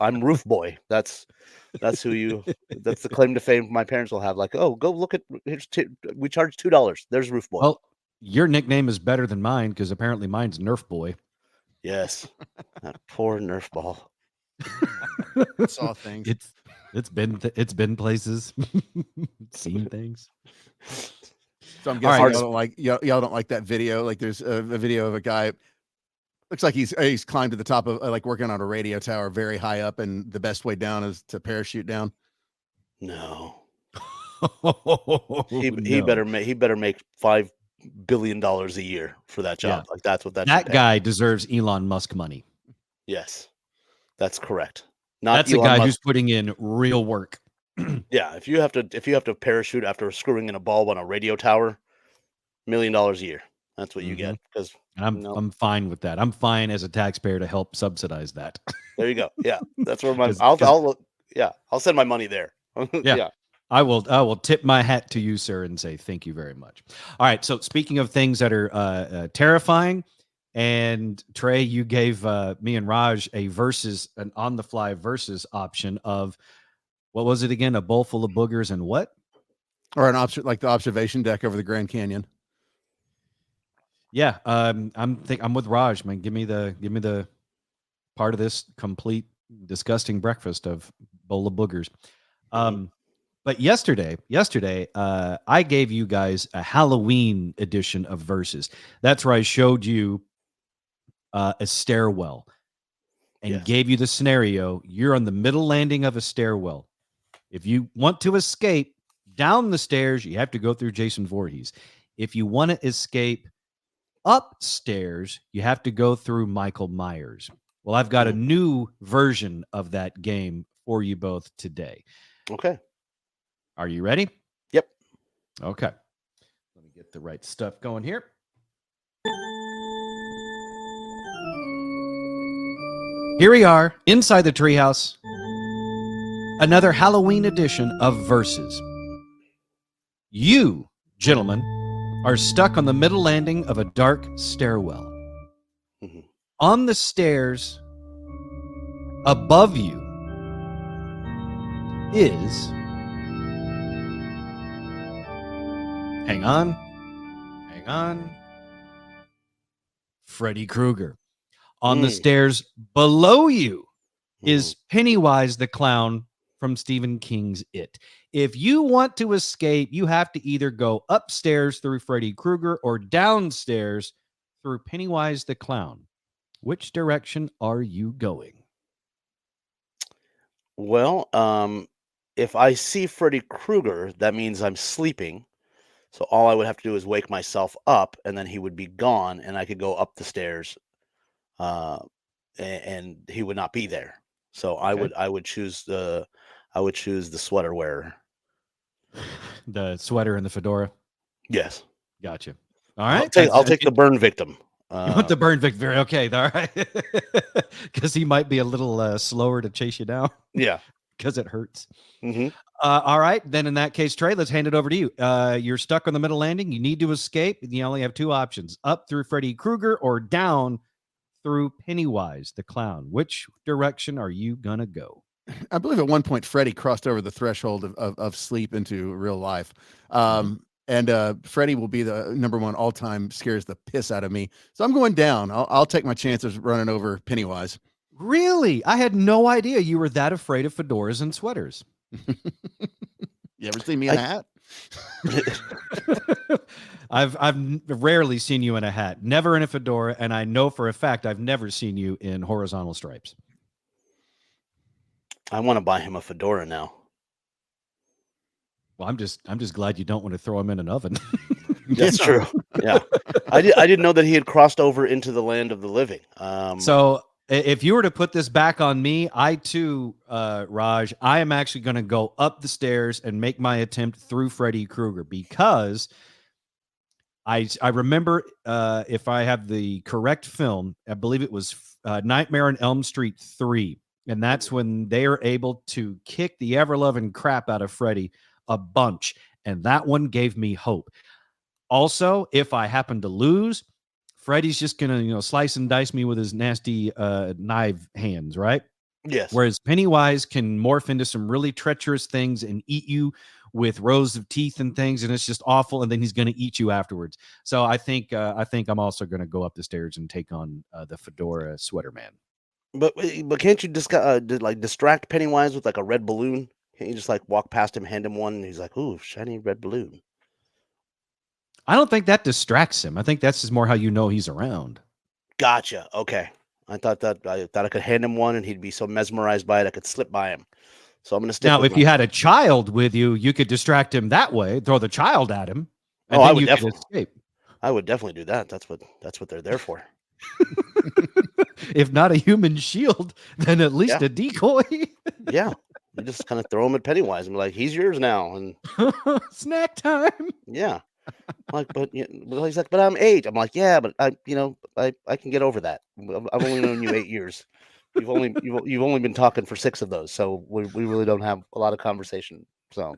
Speaker 2: boy. That's that's the claim to fame my parents will have. Like, oh, go look at, we charge $2. There's roof boy.
Speaker 1: Well, your nickname is better than mine because apparently mine's Nerf boy.
Speaker 2: Yes. That poor Nerf ball.
Speaker 3: Saw things.
Speaker 1: It's been places, seen things.
Speaker 3: So I'm guessing
Speaker 2: All right.
Speaker 3: y'all don't like that video. Like there's a video of a guy. Looks like he's climbed to the top of like working on a radio tower very high up, and the best way down is to parachute down.
Speaker 2: No.
Speaker 1: No.
Speaker 2: He better make $5 billion a year for that job.
Speaker 1: Yeah.
Speaker 2: Like that's what that
Speaker 1: guy deserves Elon Musk money.
Speaker 2: Yes, that's correct.
Speaker 1: That's a guy who's putting in real work.
Speaker 2: Yeah, if you have to parachute after screwing in a bulb on a radio tower, $1 million a year. That's what you get. Because
Speaker 1: I'm fine with that. I'm fine as a taxpayer to help subsidize that.
Speaker 2: There you go. Yeah, that's where I'll send my money there.
Speaker 1: Yeah. I will tip my hat to you, sir, and say thank you very much. All right. So speaking of things that are terrifying, and Trey, you gave me and Raj an on the fly versus option of, what was it again? A bowl full of boogers and what?
Speaker 3: Or like the observation deck over the Grand Canyon.
Speaker 1: Yeah. I'm with Raj, man. Give me the part of this complete disgusting breakfast of bowl of boogers. But yesterday, I gave you guys a Halloween edition of Versus. That's where I showed you a stairwell and gave you the scenario. You're on the middle landing of a stairwell. If you want to escape down the stairs, you have to go through Jason Voorhees. If you want to escape upstairs, you have to go through Michael Myers. Well, I've got a new version of that game for you both today.
Speaker 2: Okay.
Speaker 1: Are you ready?
Speaker 2: Yep.
Speaker 1: Okay. Let me get the right stuff going here. Here we are inside the treehouse. Another Halloween edition of Versus. You, gentlemen, are stuck on the middle landing of a dark stairwell. On the stairs above you is, hang on, Freddy Krueger. On the stairs below you is Pennywise the clown from Stephen King's It. If you want to escape, you have to either go upstairs through Freddy Krueger or downstairs through Pennywise the clown. Which direction are you going?
Speaker 2: Well, if I see Freddy Krueger, that means I'm sleeping. So all I would have to do is wake myself up, and then he would be gone, and I could go up the stairs, and he would not be there. So
Speaker 1: Okay.
Speaker 2: I would choose the sweater wearer.
Speaker 1: The sweater and the fedora.
Speaker 2: Yes.
Speaker 1: Gotcha. All right.
Speaker 2: I'll take the burn victim.
Speaker 1: You want the burn victim? Okay. All right. Because he might be a little slower to chase you down.
Speaker 2: Yeah.
Speaker 1: Because it hurts.
Speaker 2: Mm-hmm.
Speaker 1: All right. Then in that case, Trey, let's hand it over to you. You're stuck on the middle landing. You need to escape. You only have two options: up through Freddy Krueger or down through Pennywise the clown. Which direction are you going to go?
Speaker 3: I believe at one point Freddy crossed over the threshold of sleep into real life. And Freddy will be the number one all-time, scares the piss out of me. So I'm going down. I'll take my chances running over Pennywise.
Speaker 1: Really? I had no idea you were that afraid of fedoras and sweaters.
Speaker 3: You ever seen me in a hat?
Speaker 1: I've rarely seen you in a hat, never in a fedora, and I know for a fact I've never seen you in horizontal stripes.
Speaker 2: I want to buy him a fedora now.
Speaker 1: Well, I'm just glad you don't want to throw him in an oven.
Speaker 2: That's true. Yeah, I didn't know that he had crossed over into the land of the living.
Speaker 1: So if you were to put this back on me, I too, Raj, I am actually going to go up the stairs and make my attempt through Freddy Krueger, because I remember, if I have the correct film, I believe it was Nightmare on Elm Street 3. And that's when they are able to kick the ever-loving crap out of Freddy a bunch. And that one gave me hope. Also, if I happen to lose, Freddy's just going to, slice and dice me with his nasty knife hands, right?
Speaker 2: Yes.
Speaker 1: Whereas Pennywise can morph into some really treacherous things and eat you with rows of teeth and things, and it's just awful. And then he's going to eat you afterwards. So I think I'm also going to go up the stairs and take on the fedora sweater man.
Speaker 2: But can't you just distract Pennywise with like a red balloon? Can't you just like walk past him, hand him one, and he's like, "Ooh, shiny red balloon."
Speaker 1: I don't think that distracts him. I think that's just more how you know he's around.
Speaker 2: Gotcha. Okay. I thought I could hand him one, and he'd be so mesmerized by it I could slip by him. So I'm going to stick.
Speaker 1: Now,
Speaker 2: with
Speaker 1: if you had a child with you, you could distract him that way. Throw the child at him. And
Speaker 2: I
Speaker 1: then
Speaker 2: would
Speaker 1: you
Speaker 2: definitely
Speaker 1: could escape.
Speaker 2: I would definitely do that. That's what they're there for.
Speaker 1: If not a human shield, then at least a decoy.
Speaker 2: Yeah. You just kind of throw him at Pennywise and be like, "He's yours now." And
Speaker 1: snack time.
Speaker 2: Yeah. Like, but he's like, "But I'm 8." I'm like, "Yeah, but I can get over that. I've only known you 8 years. You've only been talking for 6 of those, so we really don't have a lot of conversation." So.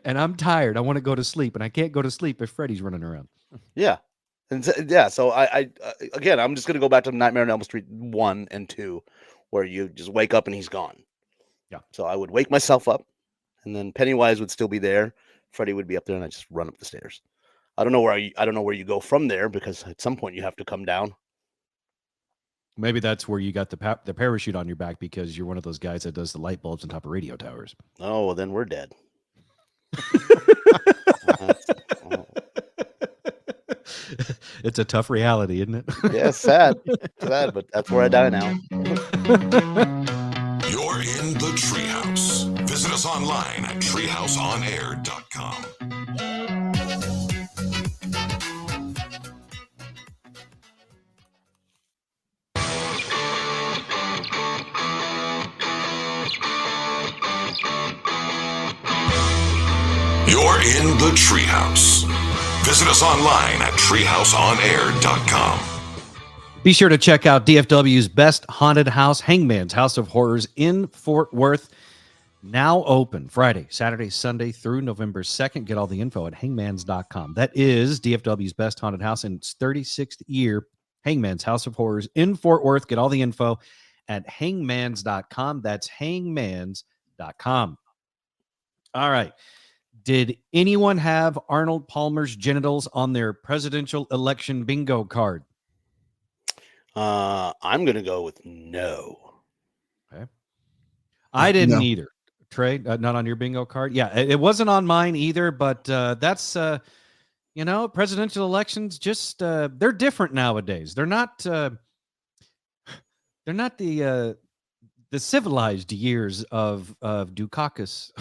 Speaker 1: And I'm tired. I want to go to sleep, and I can't go to sleep if Freddy's running around.
Speaker 2: Yeah. And so I again, I'm just gonna go back to Nightmare on Elm Street 1 and 2, where you just wake up and he's gone.
Speaker 1: Yeah.
Speaker 2: So I would wake myself up, and then Pennywise would still be there. Freddy would be up there, and I just run up the stairs. I don't know where you go from there, because at some point you have to come down.
Speaker 1: Maybe that's where you got the parachute on your back, because you're one of those guys that does the light bulbs on top of radio towers.
Speaker 2: Oh, well, then we're dead.
Speaker 1: It's a tough reality, isn't it?
Speaker 2: Yeah, sad, but that's where I die now.
Speaker 7: You're in the Treehouse. Visit us online at treehouseonair.com. You're in the Treehouse. Visit us online at treehouseonair.com.
Speaker 1: Be sure to check out DFW's Best Haunted House, Hangman's House of Horrors in Fort Worth. Now open Friday, Saturday, Sunday through November 2nd. Get all the info at hangmans.com. That is DFW's Best Haunted House in its 36th year. Hangman's House of Horrors in Fort Worth. Get all the info at hangmans.com. That's hangmans.com. All right. Did anyone have Arnold Palmer's genitals on their presidential election bingo card?
Speaker 2: I'm going to go with no.
Speaker 1: Okay. I didn't
Speaker 3: No.
Speaker 1: either. Trey, not on your bingo card? Yeah, it wasn't on mine either, but that's, presidential elections just, they're different nowadays. They're not the civilized years of Dukakis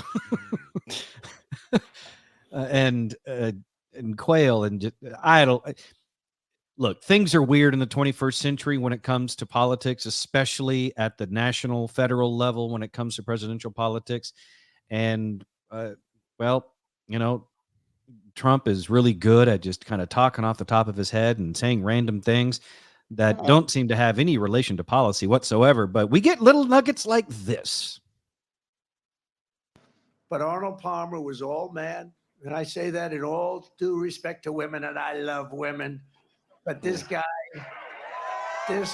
Speaker 1: and Quayle and I don't look. Things are weird in the 21st century when it comes to politics, especially at the national, federal level when it comes to presidential politics. And Trump is really good at just kind of talking off the top of his head and saying random things that don't seem to have any relation to policy whatsoever. But we get little nuggets like this.
Speaker 10: But Arnold Palmer was all man. And I say that in all due respect to women, and I love women. But this guy.
Speaker 1: It's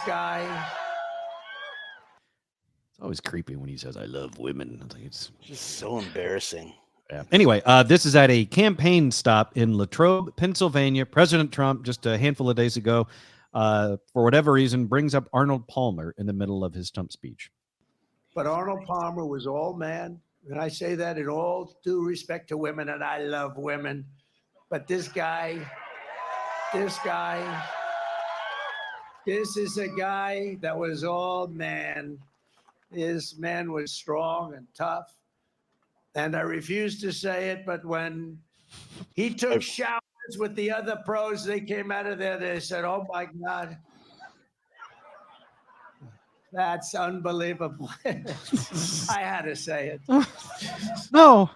Speaker 1: always creepy when he says, I love women. It's
Speaker 2: just so embarrassing.
Speaker 1: Yeah. Anyway, this is at a campaign stop in Latrobe, Pennsylvania. President Trump, just a handful of days ago, for whatever reason, brings up Arnold Palmer in the middle of his stump speech.
Speaker 10: But Arnold Palmer was all man. And I say that in all due respect to women, and I love women. But this is a guy that was all man. His man was strong and tough. And I refuse to say it, but when he took showers with the other pros, they came out of there, they said, oh my God. That's unbelievable. I had to say it.
Speaker 1: No,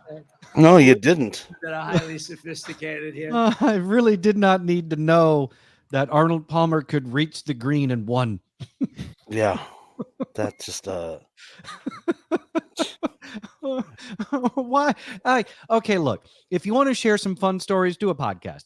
Speaker 2: you didn't.
Speaker 10: That are highly sophisticated here.
Speaker 1: I really did not need to know that Arnold Palmer could reach the green and won.
Speaker 2: Yeah, that's just
Speaker 1: Why? Okay, look, if you want to share some fun stories, do a podcast.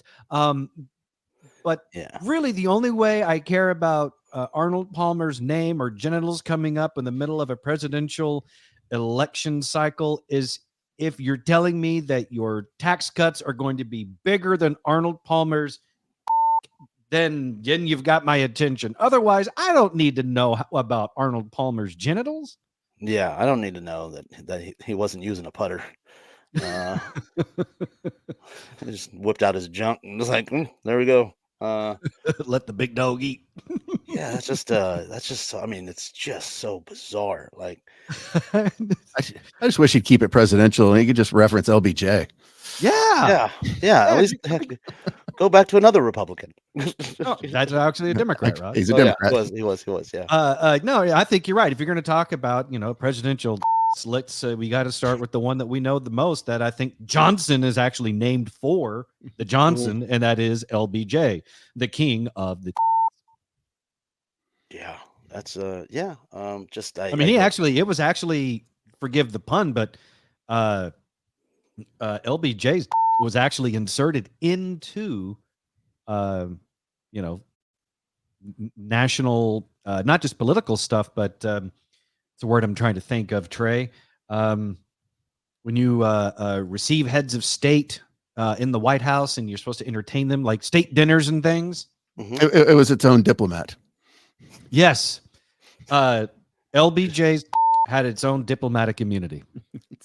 Speaker 1: But really, the only way I care about Arnold Palmer's name or genitals coming up in the middle of a presidential election cycle is if you're telling me that your tax cuts are going to be bigger than Arnold Palmer's, then you've got my attention. Otherwise, I don't need to know about Arnold Palmer's genitals.
Speaker 2: Yeah, I don't need to know that he wasn't using a putter. He just whipped out his junk and was like, there we go.
Speaker 1: Let the big dog eat.
Speaker 2: Yeah, that's just I mean, it's just so bizarre. Like,
Speaker 3: I just wish he'd keep it presidential and he could just reference LBJ.
Speaker 1: Yeah.
Speaker 2: At least go back to another Republican.
Speaker 1: That's actually a Democrat, right?
Speaker 3: He's a Democrat.
Speaker 2: Yeah, he was. Yeah.
Speaker 1: No, I think you're right. If you're going to talk about, presidential slicks, we got to start with the one that we know the most, that I think Johnson is actually named for, the Johnson, and that is LBJ, the king of the.
Speaker 2: Yeah, that's it
Speaker 1: was actually, forgive the pun, but LBJ was actually inserted into national, not just political stuff, but it's a word I'm trying to think of, Trey. When you receive heads of state in the White House and you're supposed to entertain them, like state dinners and things.
Speaker 3: Mm-hmm. It was its own diplomat.
Speaker 1: Yes. LBJ had its own diplomatic immunity.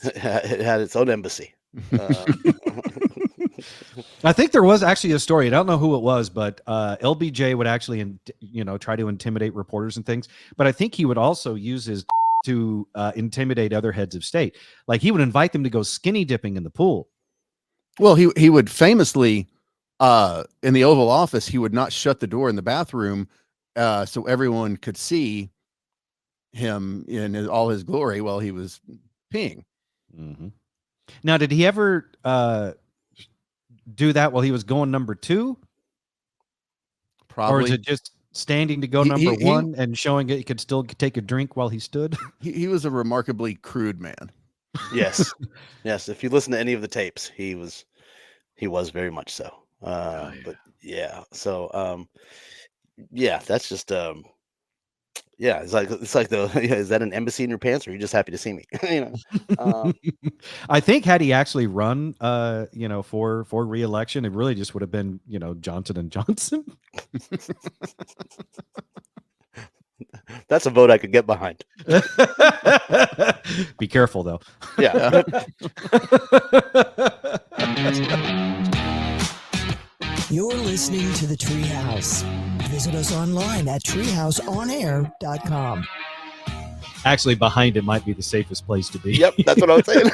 Speaker 2: It had its own embassy.
Speaker 1: I think there was actually a story. I don't know who it was, but LBJ would actually, try to intimidate reporters and things. But I think he would also use his to intimidate other heads of state. Like he would invite them to go skinny dipping in the pool.
Speaker 3: Well, he would famously, in the Oval Office, he would not shut the door in the bathroom so everyone could see him in all his glory while he was peeing.
Speaker 1: Mm-hmm. Now, did he ever do that while he was going number 2?
Speaker 3: Probably.
Speaker 1: Or is it just standing to go number 1 and showing it he could still take a drink while he stood?
Speaker 3: He was a remarkably crude man.
Speaker 2: Yes. Yes. If you listen to any of the tapes, he was very much so. But yeah. So, that's just, Yeah, it's like the is that an embassy in your pants, or are you just happy to see me?
Speaker 1: I think had he actually run, for re-election, it really just would have been, Johnson and Johnson.
Speaker 2: That's a vote I could get behind.
Speaker 1: Be careful, though.
Speaker 2: Yeah.
Speaker 5: You're listening to the Treehouse. Visit us online at treehouseonair.com.
Speaker 1: Actually, behind it might be the safest place to be.
Speaker 2: Yep, that's what I was saying.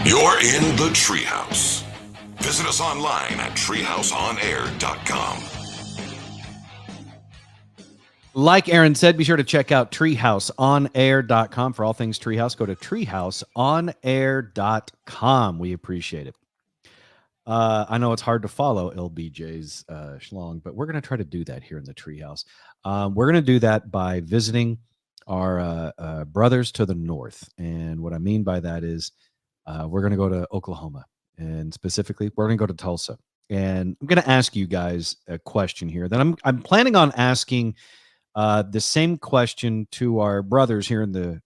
Speaker 7: You're in the Treehouse. Visit us online at treehouseonair.com.
Speaker 1: Like Aaron said, be sure to check out treehouseonair.com for all things Treehouse. Go to treehouseonair.com. We appreciate it. I know it's hard to follow LBJ's schlong, but we're going to try to do that here in the Treehouse. We're going to do that by visiting our brothers to the north. And what I mean by that is we're going to go to Oklahoma, and specifically we're going to go to Tulsa. And I'm going to ask you guys a question here that I'm planning on asking the same question to our brothers here in the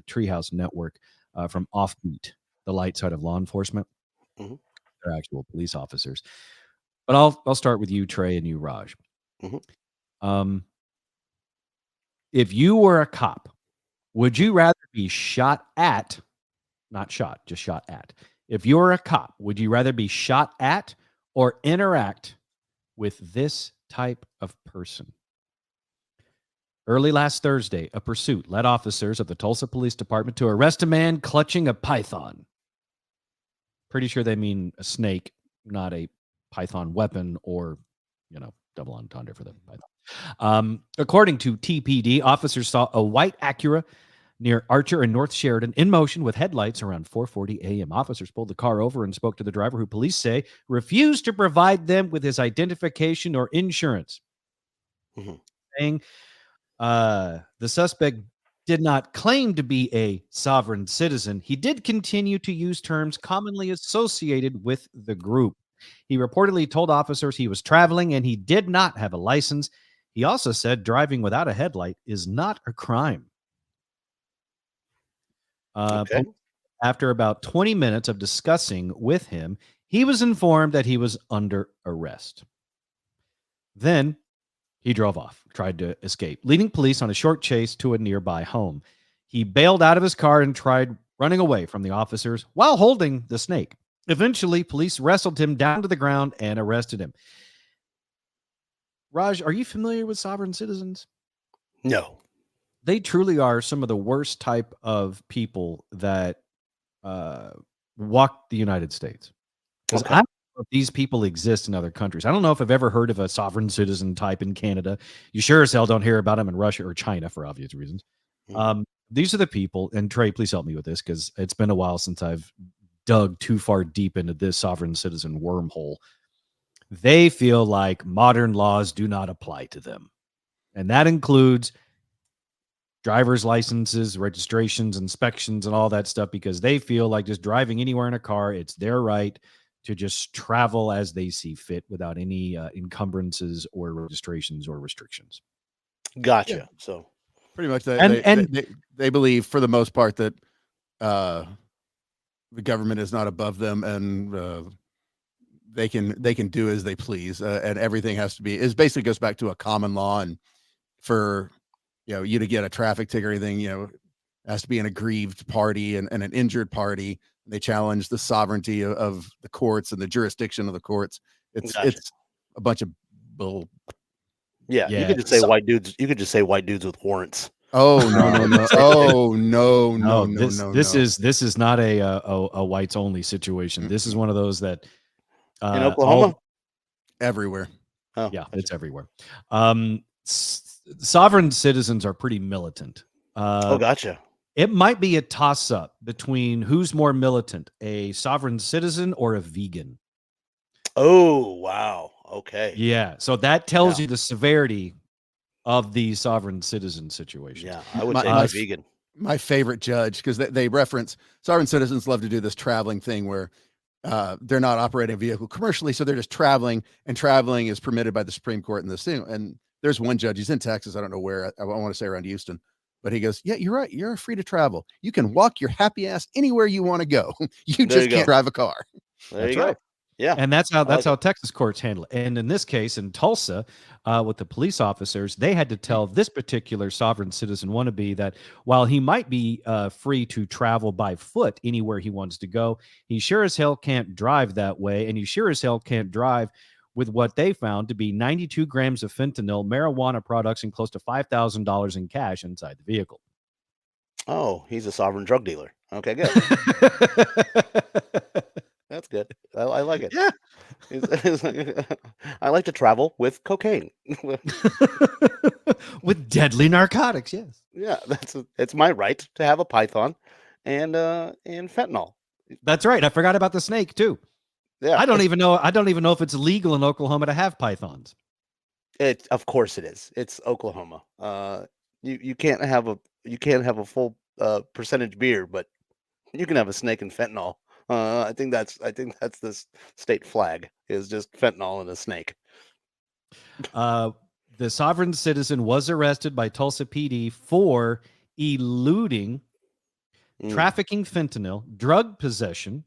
Speaker 1: Treehouse Network from Offbeat, the light side of law enforcement.
Speaker 2: Mm-hmm.
Speaker 1: They're actual police officers. But I'll start with you, Trey, and you, Raj.
Speaker 2: Mm-hmm.
Speaker 1: If you were a cop, would you rather be shot at, not shot, just shot at? If you're a cop, would you rather be shot at or interact with this type of person? Early last Thursday, a pursuit led officers of the Tulsa Police Department to arrest a man clutching a python. Pretty sure they mean a snake, not a python weapon or, double entendre for the python. According to TPD, officers saw a white Acura near Archer and North Sheridan in motion with headlights around 4:40 a.m. Officers pulled the car over and spoke to the driver, who police say refused to provide them with his identification or insurance.
Speaker 2: Mm-hmm.
Speaker 1: Saying the suspect did not claim to be a sovereign citizen. He did continue to use terms commonly associated with the group. He reportedly told officers he was traveling and he did not have a license. He also said driving without a headlight is not a crime.
Speaker 2: Okay.
Speaker 1: After about 20 minutes of discussing with him, he was informed that he was under arrest. Then he drove off, tried to escape, leading police on a short chase to a nearby home. He bailed out of his car and tried running away from the officers while holding the snake. Eventually, police wrestled him down to the ground and arrested him. Raj, are you familiar with sovereign citizens?
Speaker 2: No.
Speaker 1: They truly are some of the worst type of people that walk the United States. Because I don't know if these people exist in other countries. I don't know if I've ever heard of a sovereign citizen type in Canada. You sure as hell don't hear about them in Russia or China for obvious reasons.
Speaker 2: Mm-hmm.
Speaker 1: These are the people, and Trey, please help me with this because it's been a while since I've dug too far deep into this sovereign citizen wormhole. They feel like modern laws do not apply to them. And that includes driver's licenses, registrations, inspections, and all that stuff, because they feel like just driving anywhere in a car, it's their right to just travel as they see fit without any encumbrances or registrations or restrictions.
Speaker 2: Gotcha.
Speaker 3: Yeah.
Speaker 2: So
Speaker 3: pretty much they believe for the most part that the government is not above them, and they can do as they please, and everything has to be basically goes back to a common law. And for you to get a traffic ticket or anything, it has to be an aggrieved party and an injured party. They challenge the sovereignty of the courts and the jurisdiction of the courts. It's a bunch of bull.
Speaker 2: Yeah, you could just say white dudes. You could just say white dudes with warrants.
Speaker 3: Oh no! Oh no!
Speaker 1: This is not a whites only situation. Mm-hmm. This is one of those that
Speaker 2: in Oklahoma,
Speaker 3: everywhere.
Speaker 2: Oh,
Speaker 1: yeah, it's everywhere. Sovereign citizens are pretty militant.
Speaker 2: Gotcha.
Speaker 1: It might be a toss-up between who's more militant, a sovereign citizen or a vegan.
Speaker 2: Oh, wow. Okay.
Speaker 1: Yeah. So that tells
Speaker 2: Yeah.
Speaker 1: you the severity of the sovereign citizen situation.
Speaker 2: Yeah, I would
Speaker 3: My-
Speaker 2: take
Speaker 3: my-
Speaker 2: a vegan.
Speaker 3: My favorite judge, because they reference sovereign citizens love to do this traveling thing where they're not operating a vehicle commercially, so they're just traveling, and traveling is permitted by the Supreme Court in this thing. And there's one judge, he's in Texas, I don't know where, I want to say around Houston, but he goes, yeah, you're right, you're free to travel. You can walk your happy ass anywhere you want to go. You just can't drive a car.
Speaker 2: There
Speaker 1: That's
Speaker 2: you
Speaker 1: right.
Speaker 2: go. Yeah.
Speaker 1: And that's how
Speaker 2: like it.
Speaker 1: Texas courts handle it. And in this case, in Tulsa, with the police officers, they had to tell this particular sovereign citizen wannabe that while he might be free to travel by foot anywhere he wants to go, he sure as hell can't drive that way, and he sure as hell can't drive with what they found to be 92 grams of fentanyl, marijuana products, and close to $5,000 in cash inside the vehicle.
Speaker 2: Oh, he's a sovereign drug dealer. Okay, good. That's good. I like it.
Speaker 1: Yeah.
Speaker 2: I like to travel with cocaine.
Speaker 1: With deadly narcotics, yes.
Speaker 2: Yeah, it's my right to have a python and fentanyl.
Speaker 1: That's right. I forgot about the snake too.
Speaker 2: Yeah.
Speaker 1: I don't even know if it's legal in Oklahoma to have pythons.
Speaker 2: Of course it is. It's Oklahoma. You can't have a full percentage beer, but you can have a snake and fentanyl. I think that's the state flag is just fentanyl and a snake.
Speaker 1: The sovereign citizen was arrested by Tulsa PD for eluding, trafficking fentanyl, drug possession,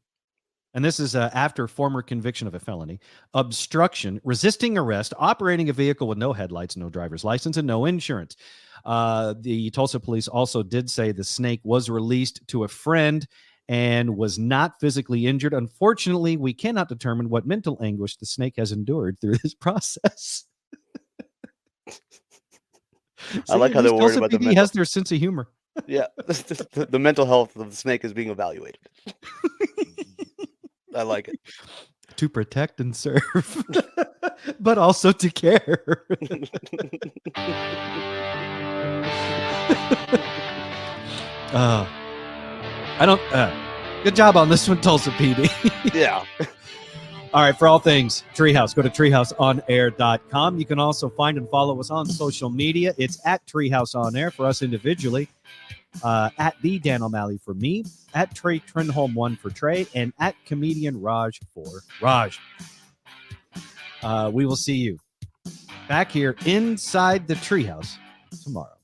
Speaker 1: and this is after former conviction of a felony, obstruction, resisting arrest, operating a vehicle with no headlights, no driver's license, and no insurance. The Tulsa police also did say the snake was released to a friend and was not physically injured. Unfortunately, we cannot determine what mental anguish the snake has endured through this process.
Speaker 2: I like how they're worried about the
Speaker 1: He has their sense of humor.
Speaker 2: Yeah, the mental health of the snake is being evaluated. I like it.
Speaker 1: To protect and serve, but also to care. I don't. Good job on this one, Tulsa PD.
Speaker 2: Yeah.
Speaker 1: All right, for all things Treehouse, go to treehouseonair.com. You can also find and follow us on social media. It's at Treehouse On Air for us individually, at the Dan O'Malley for me, at Trey Trenholm 1 for Trey, and at comedian Raj for Raj. We will see you back here inside the Treehouse tomorrow.